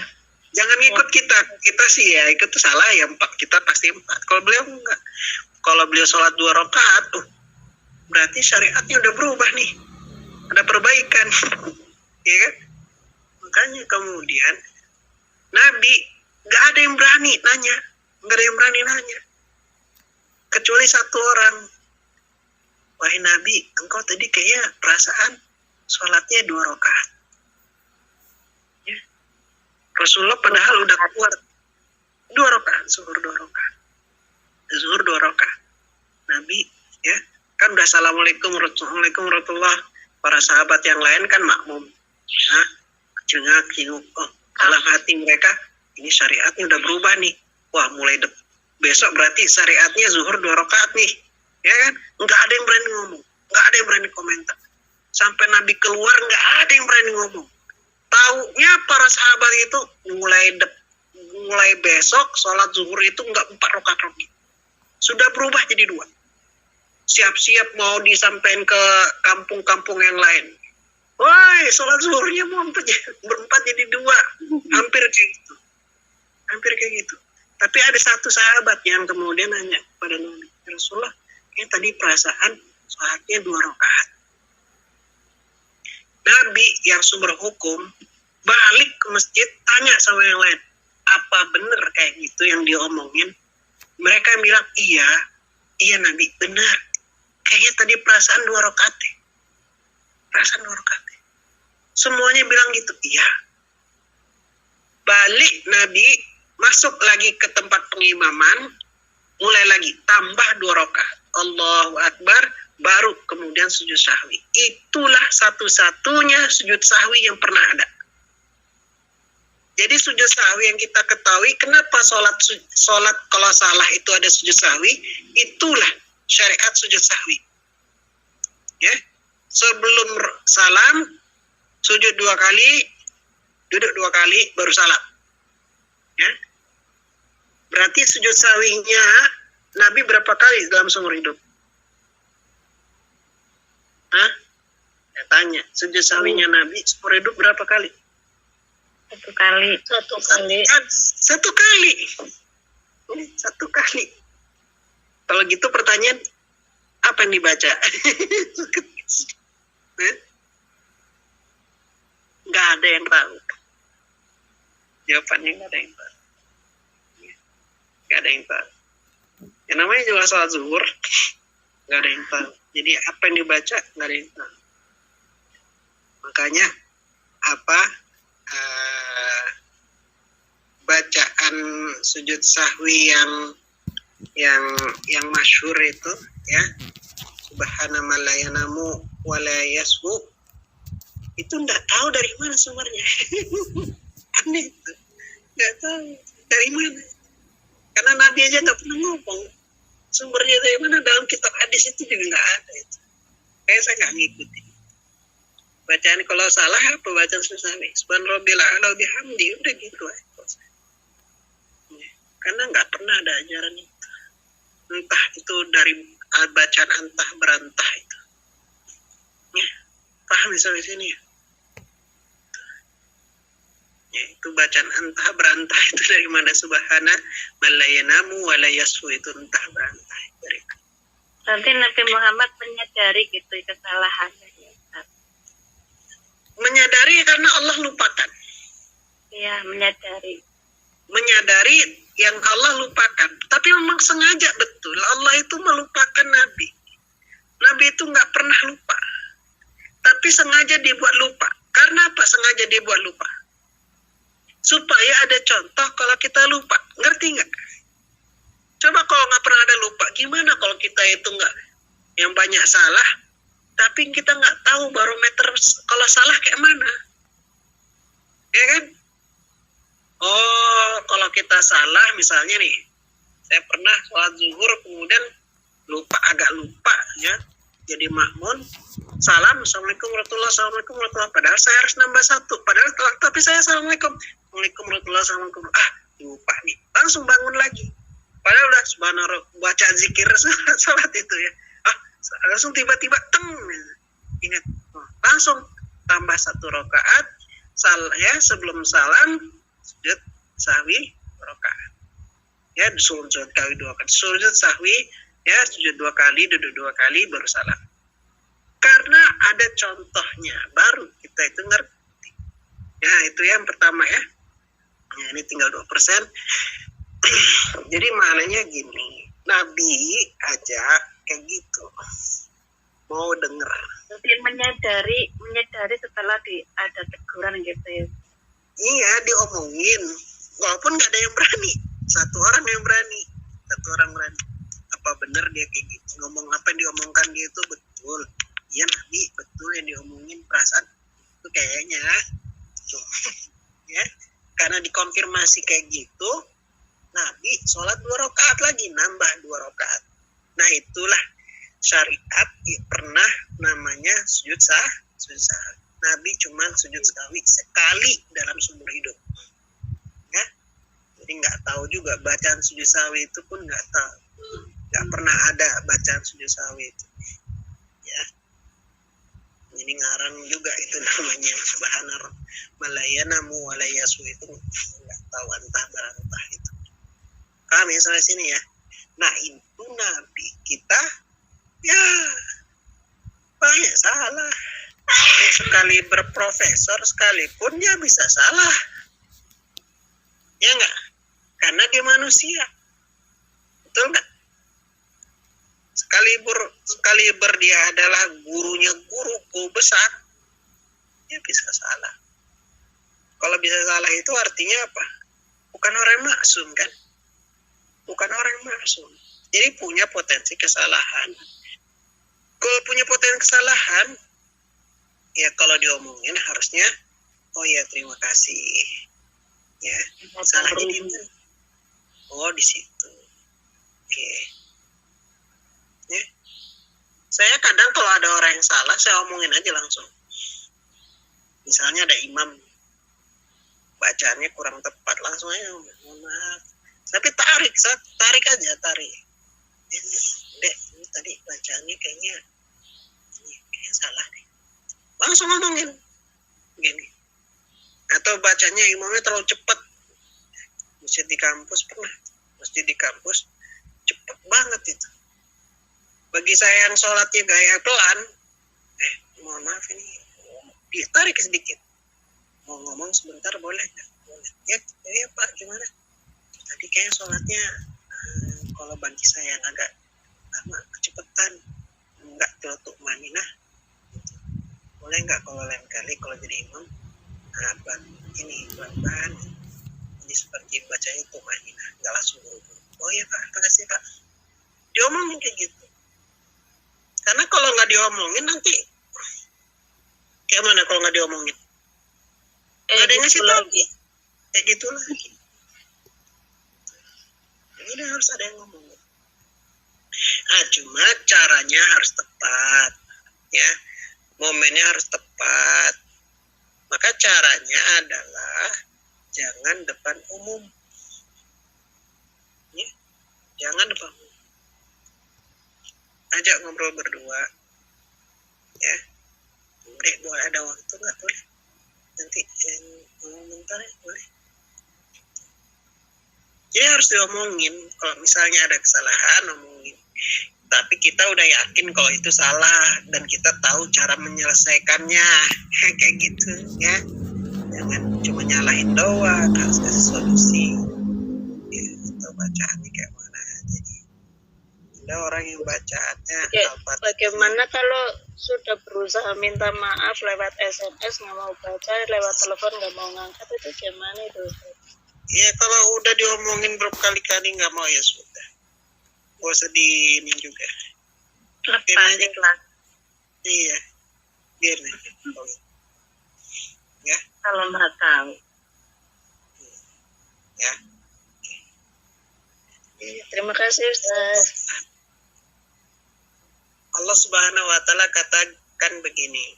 jangan ikut kita sih ya ikut salah ya 4, kita pasti 4. Kalau beliau enggak. Kalau beliau sholat 2 rakaat, berarti syariatnya udah berubah nih, ada perbaikan, ya kan? Makanya kemudian Nabi nggak ada yang berani nanya, kecuali satu orang. Wahai Nabi, engkau tadi kayaknya perasaan sholatnya 2 rakaat. Ya. Rasulullah padahal udah keluar 2 rakaat, zuhur 2 rakaat. Zuhur 2 rakaat. Nabi ya kan udah assalamualaikum warahmatullah. Para sahabat yang lain kan makmum. Nah, kecil-kecil. Oh, dalam hati mereka ini syariatnya udah berubah nih. Wah, mulai besok berarti syariatnya zuhur 2 rakaat nih. Ya kan? Enggak ada yang berani ngomong, enggak ada yang berani komentar. Sampai Nabi keluar enggak ada yang berani ngomong. Taunya para sahabat itu mulai besok sholat zuhur itu enggak 4 rakaat lagi. Sudah berubah jadi 2. Siap-siap mau disampaikan ke kampung-kampung yang lain. Woi, sholat zuhurnya mau 4 jadi 2. Hampir kayak gitu. Tapi ada satu sahabat yang kemudian nanya kepada Nabi, Rasulullah, tadi perasaan sholatnya 2 rakaat. Nabi yang sumber hukum balik ke masjid, tanya sama yang lain, apa benar kayak gitu yang diomongin? Mereka bilang, iya Nabi, benar. Kayaknya tadi perasaan 2 rakaat. Perasaan 2 rakaat. Semuanya bilang gitu, iya. Balik Nabi, masuk lagi ke tempat pengimaman, mulai lagi, tambah 2 rakaat. Allahu Akbar, baru kemudian sujud sahwi. Itulah satu-satunya sujud sahwi yang pernah ada. Jadi sujud sahwi yang kita ketahui, kenapa sholat kalau salah itu ada sujud sahwi, itulah syariat sujud sahwi. Ya, sebelum salam, sujud 2 kali, duduk 2 kali, baru salam. Ya, berarti sujud sahwinya Nabi berapa kali dalam seumur hidup? Hah? Ya, tanya, sujud sahwinya Nabi seumur hidup berapa kali? 1 kali. 1 kali. 1 kali. 1 kali. Kalau gitu pertanyaan, apa yang dibaca? Nggak ada yang tahu. Jawabannya nggak ada yang tahu. Nggak ada yang tahu. Yang namanya juga sholat zuhur, nggak ada yang tahu. Jadi apa yang dibaca, nggak ada yang tahu. Makanya bacaan sujud sahwi yang masyhur itu ya, subhanallahi la yanamu wa la yasbu, itu enggak tahu dari mana sumbernya. Aneh itu, enggak tahu dari mana, karena Nabi aja enggak pernah ngomong. Sumbernya dari mana? Dalam kitab hadis itu juga nggak ada itu. Kayak saya nggak ngikutin. Bacaan kalau salah apa bacaan susami? Subhanallah ala bihamdi, udah gitu aja. Karena nggak pernah ada ajaran itu. Entah itu dari bacaan antah berantah itu. Ya, paham sampai sini ya? Ya, itu bacaan antah berantah itu dari mana? Subhana malayanamu walayasu, itu entah berantah dari. Nanti Nabi Muhammad menyadari gitu kesalahannya. Menyadari karena Allah lupakan. Iya, menyadari. Menyadari yang Allah lupakan. Tapi memang sengaja betul. Allah itu melupakan Nabi. Nabi itu nggak pernah lupa. Tapi sengaja dibuat lupa. Karena apa sengaja dibuat lupa? Supaya ada contoh kalau kita lupa. Ngerti nggak? Coba kalau nggak pernah ada lupa, gimana kalau kita itu nggak yang banyak salah, tapi kita nggak tahu barometer kalau salah kayak mana, ya kan? Oh, kalau kita salah, misalnya nih, saya pernah sholat zuhur kemudian agak lupa, ya, jadi makmun, salam, assalamualaikum warahmatullahi wabarakatuh, padahal saya harus nambah satu, tapi saya assalamualaikum warahmatullahi wabarakatuh, lupa nih, langsung bangun lagi. Padahal udah subhanallah baca zikir salat itu ya. Langsung tiba-tiba ingat. Langsung tambah 1 rakaat ya, sebelum salam sujud sahwi rakaat. Ya, sujud sahwi 2 kali. Sujud sahwi ya, sujud 2 kali, duduk 2 kali baru salam. Karena ada contohnya baru kita itu ngerti. Ya, itu yang pertama ya. Ya, ini tinggal 2%. Jadi maknanya gini, Nabi aja kayak gitu, mau denger. Jadi menyadari setelah ada teguran gitu ya. Iya, diomongin, walaupun nggak ada yang berani. Satu orang berani. Apa benar dia kayak gitu? Ngomong apa yang diomongkan dia itu betul? Iya Nabi, betul yang diomongin, perasaan itu kayaknya. Tuh. Ya, karena dikonfirmasi kayak gitu, Nabi sholat 2 rakaat lagi, nambah 2 rakaat. Nah itulah syariat pernah namanya sujud sahwi. Nabi cuma sujud sahwi sekali dalam seumur hidup. Ya, jadi nggak tahu juga bacaan sujud sahwi itu pun nggak tahu, nggak pernah ada bacaan sujud sahwi itu. Ya, ini ngarang juga itu namanya subhanallah malayanamu walayasu, itu nggak tahu antah berantah itu. Kami sampai sini ya. Nah itu Nabi kita ya banyak salah. Sekali berprofesor sekalipun dia bisa salah. Ya enggak? Karena dia manusia. Betul enggak? Sekaliber dia adalah gurunya guru besar, dia bisa salah. Kalau bisa salah itu artinya apa? Bukan orang yang maksum kan? Bukan orang yang maksum. Jadi punya potensi kesalahan. Kalau punya potensi kesalahan, ya kalau diomongin harusnya, oh ya terima kasih. Ya, salahnya di mana? Oh di situ. Oke. Ya. Saya kadang kalau ada orang yang salah, saya omongin aja langsung. Misalnya ada imam, bacaannya kurang tepat, langsung aja, mohon maaf. Tapi tarik aja. Dek, ini tadi bacaannya kayaknya salah deh. Langsung ngomongin gini. Atau bacanya imamnya terlalu cepat. Masjid di kampus cepat banget itu. Bagi saya yang sholatnya gaya pelan, mohon maaf ini, ditarik sedikit. Mau ngomong sebentar boleh nggak? Boleh. Ya Pak, gimana? Tadi kayaknya sholatnya kalau bagi saya yang agak lama kecepatan, nggak tutup manina. Boleh nggak kalau lain kali kalau jadi imam pelan-pelan, jadi seperti bacanya tuh manina, nggak langsung buru-buru. Oh iya Pak, terima kasih Pak. Diomongin kayak gitu. Karena kalau nggak diomongin nanti kayak mana kalau nggak diomongin? Nggak ada yang ngasih lagi. Kayak gitu lagi. Ini harus ada yang ngomong. Cuma caranya harus tepat, ya. Momennya harus tepat. Maka caranya adalah jangan depan umum. Ya, jangan depan umum. Ajak ngobrol berdua. Ya. Boleh ada waktu nggak? Boleh. Nanti bentar ya, boleh. Jadi harus diomongin. Kalau misalnya ada kesalahan, omongin. Tapi kita udah yakin kalau itu salah dan kita tahu cara menyelesaikannya. Kayak gitu ya. Jangan cuma nyalahin doang, harus kasih solusi. Ya, atau bacaannya kayak mana. Jadi ada orang yang bacaannya bagaimana kalau sudah berusaha minta maaf lewat SMS nggak mau baca, lewat telepon nggak mau ngangkat, itu gimana itu? Ya kalau udah diomongin berkali-kali nggak mau ya sudah. Gak usah di ini juga. Lepas ikhlas. Iya. Biar nih. Ya. Kalau nggak tahu. Ya. Terima kasih Ustaz. Allah Subhanahu wa taala katakan begini.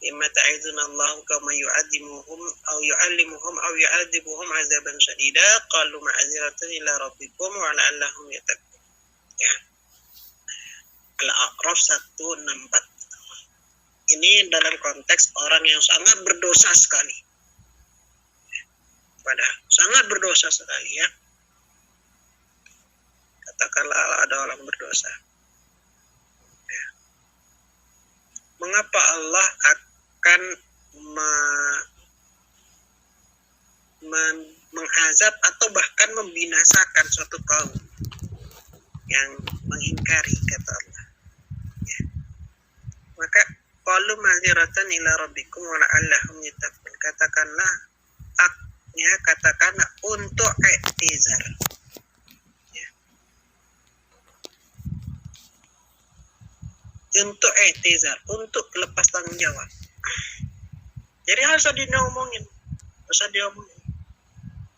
Imma ta'idunallahu kama yu'adzimuhum aw yu'allimuhum aw yu'adzibuhum 'adzaban syadida qalu ma'dziratan ila rabbikum wa la'allahum yattaqun. Ya. Al-A'raf 164. Ini dalam konteks orang yang sangat berdosa sekali. Sangat berdosa sekali ya. Katakanlah ada orang berdosa. Ya. Mengapa Allah akan mengazab atau bahkan membinasakan suatu kaum yang mengingkari kata Allah. Ya. Maka qalu ma'dziratan ila rabbikum wa la'allahum yattaqun. Katakanlah untuk i'tizar. Ya. Untuk i'tizar, untuk lepas tanggung jawab. Jadi harus diomongin.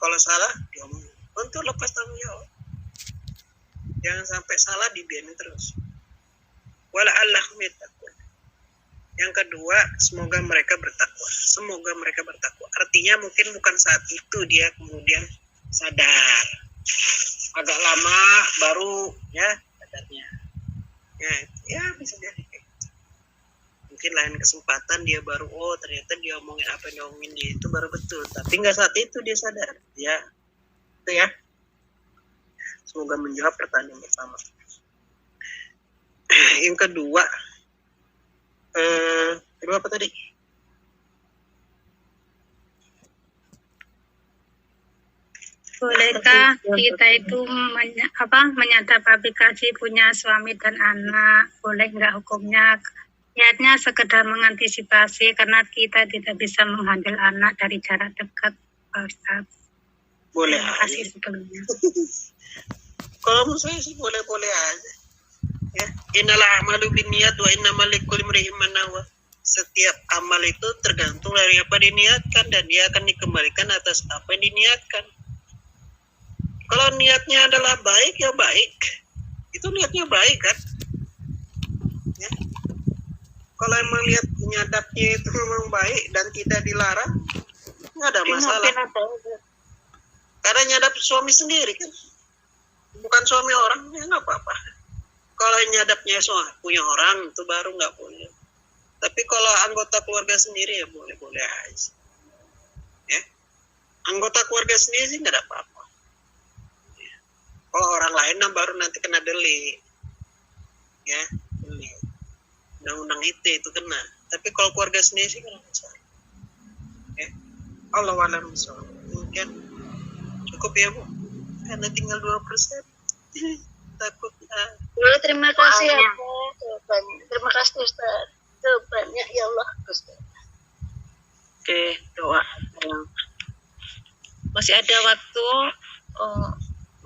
Kalau salah diomongin. Untuk lepas tanggung jawab. Jangan sampai salah dibiarin terus. Wala'allahum yattaqun. Yang kedua, semoga mereka bertakwa. Artinya mungkin bukan saat itu dia kemudian sadar. Agak lama baru ya sadarnya. Ya bisa jadi. Mungkin lain kesempatan dia baru ternyata dia omongin apa yang diomongin dia itu baru betul. Tapi nggak saat itu dia sadar. Ya, itu ya. Semoga menjawab pertanyaan pertama. Yang kedua, apa tadi? Bolehkah kita itu menyadap aplikasi punya suami dan anak? Boleh nggak hukumnya? Niatnya sekedar mengantisipasi karena kita tidak bisa menghandle anak dari jarak dekat, Pak Ustadz. Boleh Terima aja. kasih sebelumnya. Kalau menurut saya sih boleh-boleh aja. Ya, innal a'malu binniyat wa innamal likulli imri'in ma nawa. Setiap amal itu tergantung dari apa diniatkan dan dia akan dikembalikan atas apa yang diniatkan. Kalau niatnya adalah baik ya baik. Itu niatnya baik kan? Ya. Kalau emang lihat nyadapnya itu memang baik dan tidak dilarang, nggak ada masalah. Karena nyadap suami sendiri kan, bukan suami orang, ya nggak apa-apa. Kalau nyadapnya punya orang itu baru nggak boleh. Tapi kalau anggota keluarga sendiri ya boleh-boleh aja. Ya, anggota keluarga sendiri sih nggak ada apa-apa. Ya. Kalau orang lain baru nanti kena delik. Ya, delik. Undang-undang itu kena. Tapi kalau keluarga sendiri sih nggak masalah. Ya, Allah alam bisawab. Mungkin cukup ya Bu, karena tinggal 2%. Takut. Terima kasih ya jawabannya. Terima kasih Ustaz. Jawabannya ya Allah Ustaz. Oke, doa. Masih ada waktu.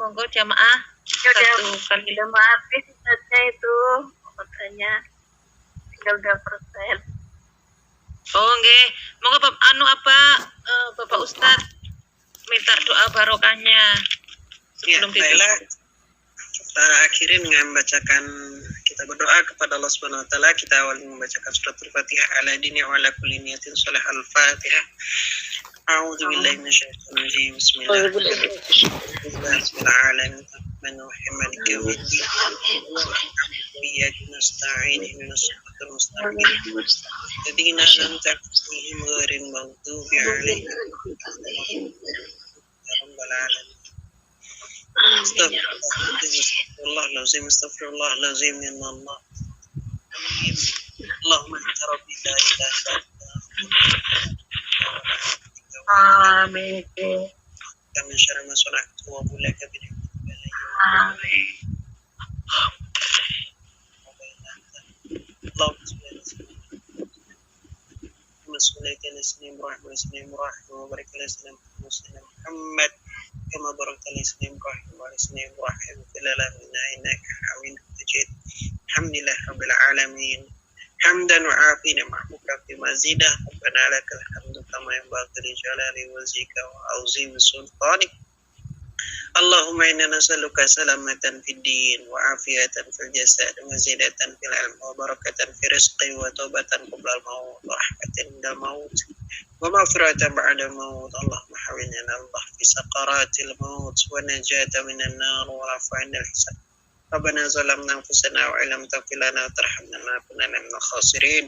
Monggo jamaah. Satu kali Maaf Ustaznya itu makanya tinggal 2%. Oh nggih, monggo Bapak Ustadz minta doa barokahnya sebelum Ya, akhirin dengan membacakan, kita berdoa kepada Allah Subhanahu wa taala. Kita awali membacakan surat Al-Fatihah ala dini wa ala kulli niyatin shalih. Al-Fatihah. A'udzu billahi minasyaitonir rajim. Bismillahirrahmanirrahim. Maliki yaumiddin. Iyyaka nasta'in ihdinas siratal mustaqim. Ihdinas siratal mustaqim ghairil maghdubi 'alaihim waladdallin. Astaghfirullahalazim, astaghfirullahalazim, ya Allah. Allahumma anta rabbi la ilaha illa anta. Amin. Kami syarah ma sana'tu wa bulaka bi Amin. Muhammad kama barakta ala sayyidina Ibrahim wa ala sayyidina Ibrahim fil alamin innaka Hamidum Majid. Alhamdulillah rabbil alamin. Hamdan wa afina mahmuka fi mazidah. Rabbana lakal hamdu kama yanbaghi li jalali wajhika wa azim sultanik. Allahumma inna nas'aluka salamatan fid din wa afiyatan fil jasad wa zidatan fil ilm wa barakatan fi rizqi wa taubatan qabla al-maut wa rahmatan inda al-maut wa maghfiratan ba'da al-maut. Allahumma hawwinna Allah fi sakaratil maut wa najata minan nar wa rafa'na al-hisab. Rabbana zalamna anfusana wa illam taghfir lana wa tarhamna lanakunanna minal khasirin.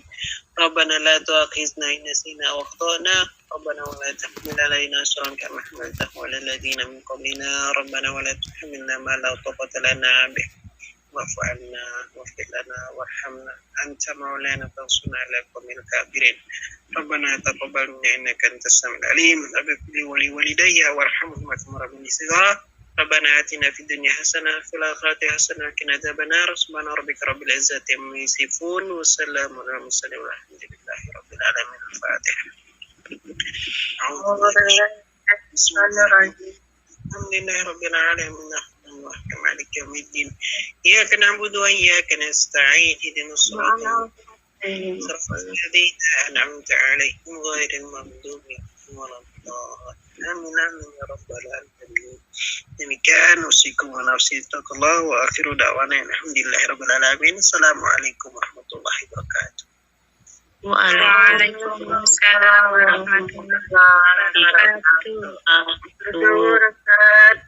Rabbana la tu'akhidhna in nasina wa akhtana. Rabbana wa la tahmil alaina isran kama hamaltahu 'alal ladzina min qablina. Rabbana wa la tuhammilna ma la taqata lana bih. Wa'fu 'anna waghfir lana warhamna anta maulana fansurna 'alal qawmil kafirin. Rabbana taqabbal minna innaka antas samiul 'alim. Waghfir li wa liwalidayya warhamhuma kama rabbayani shighara. Rabbana atina fid dunya hasanah fil akhirati hasanah wa qina adzabannar. Subhana rabbika rabbil izzati amma yasifun wa salamun alal mursalin walhamdulillahi rabbil alamin. Al-Fatihah. Alhamdulillahi rabbil alamin. Maliki yaumiddin. Iyyaka na'budu wa iyyaka nasta'in. Ihdinas siratal mustaqim. An'amta 'alaihim ghairil maghdubi 'alaihim waladdallin. Amin amin ya rabbal alamin. Demikian usikum wa nafsi taqallah wa akhiru da'wana alhamdulillahi rabbil alamin. Assalamualaikum warahmatullahi wabarakatuh. Waalaikumsalam warahmatullahi wabarakatuh.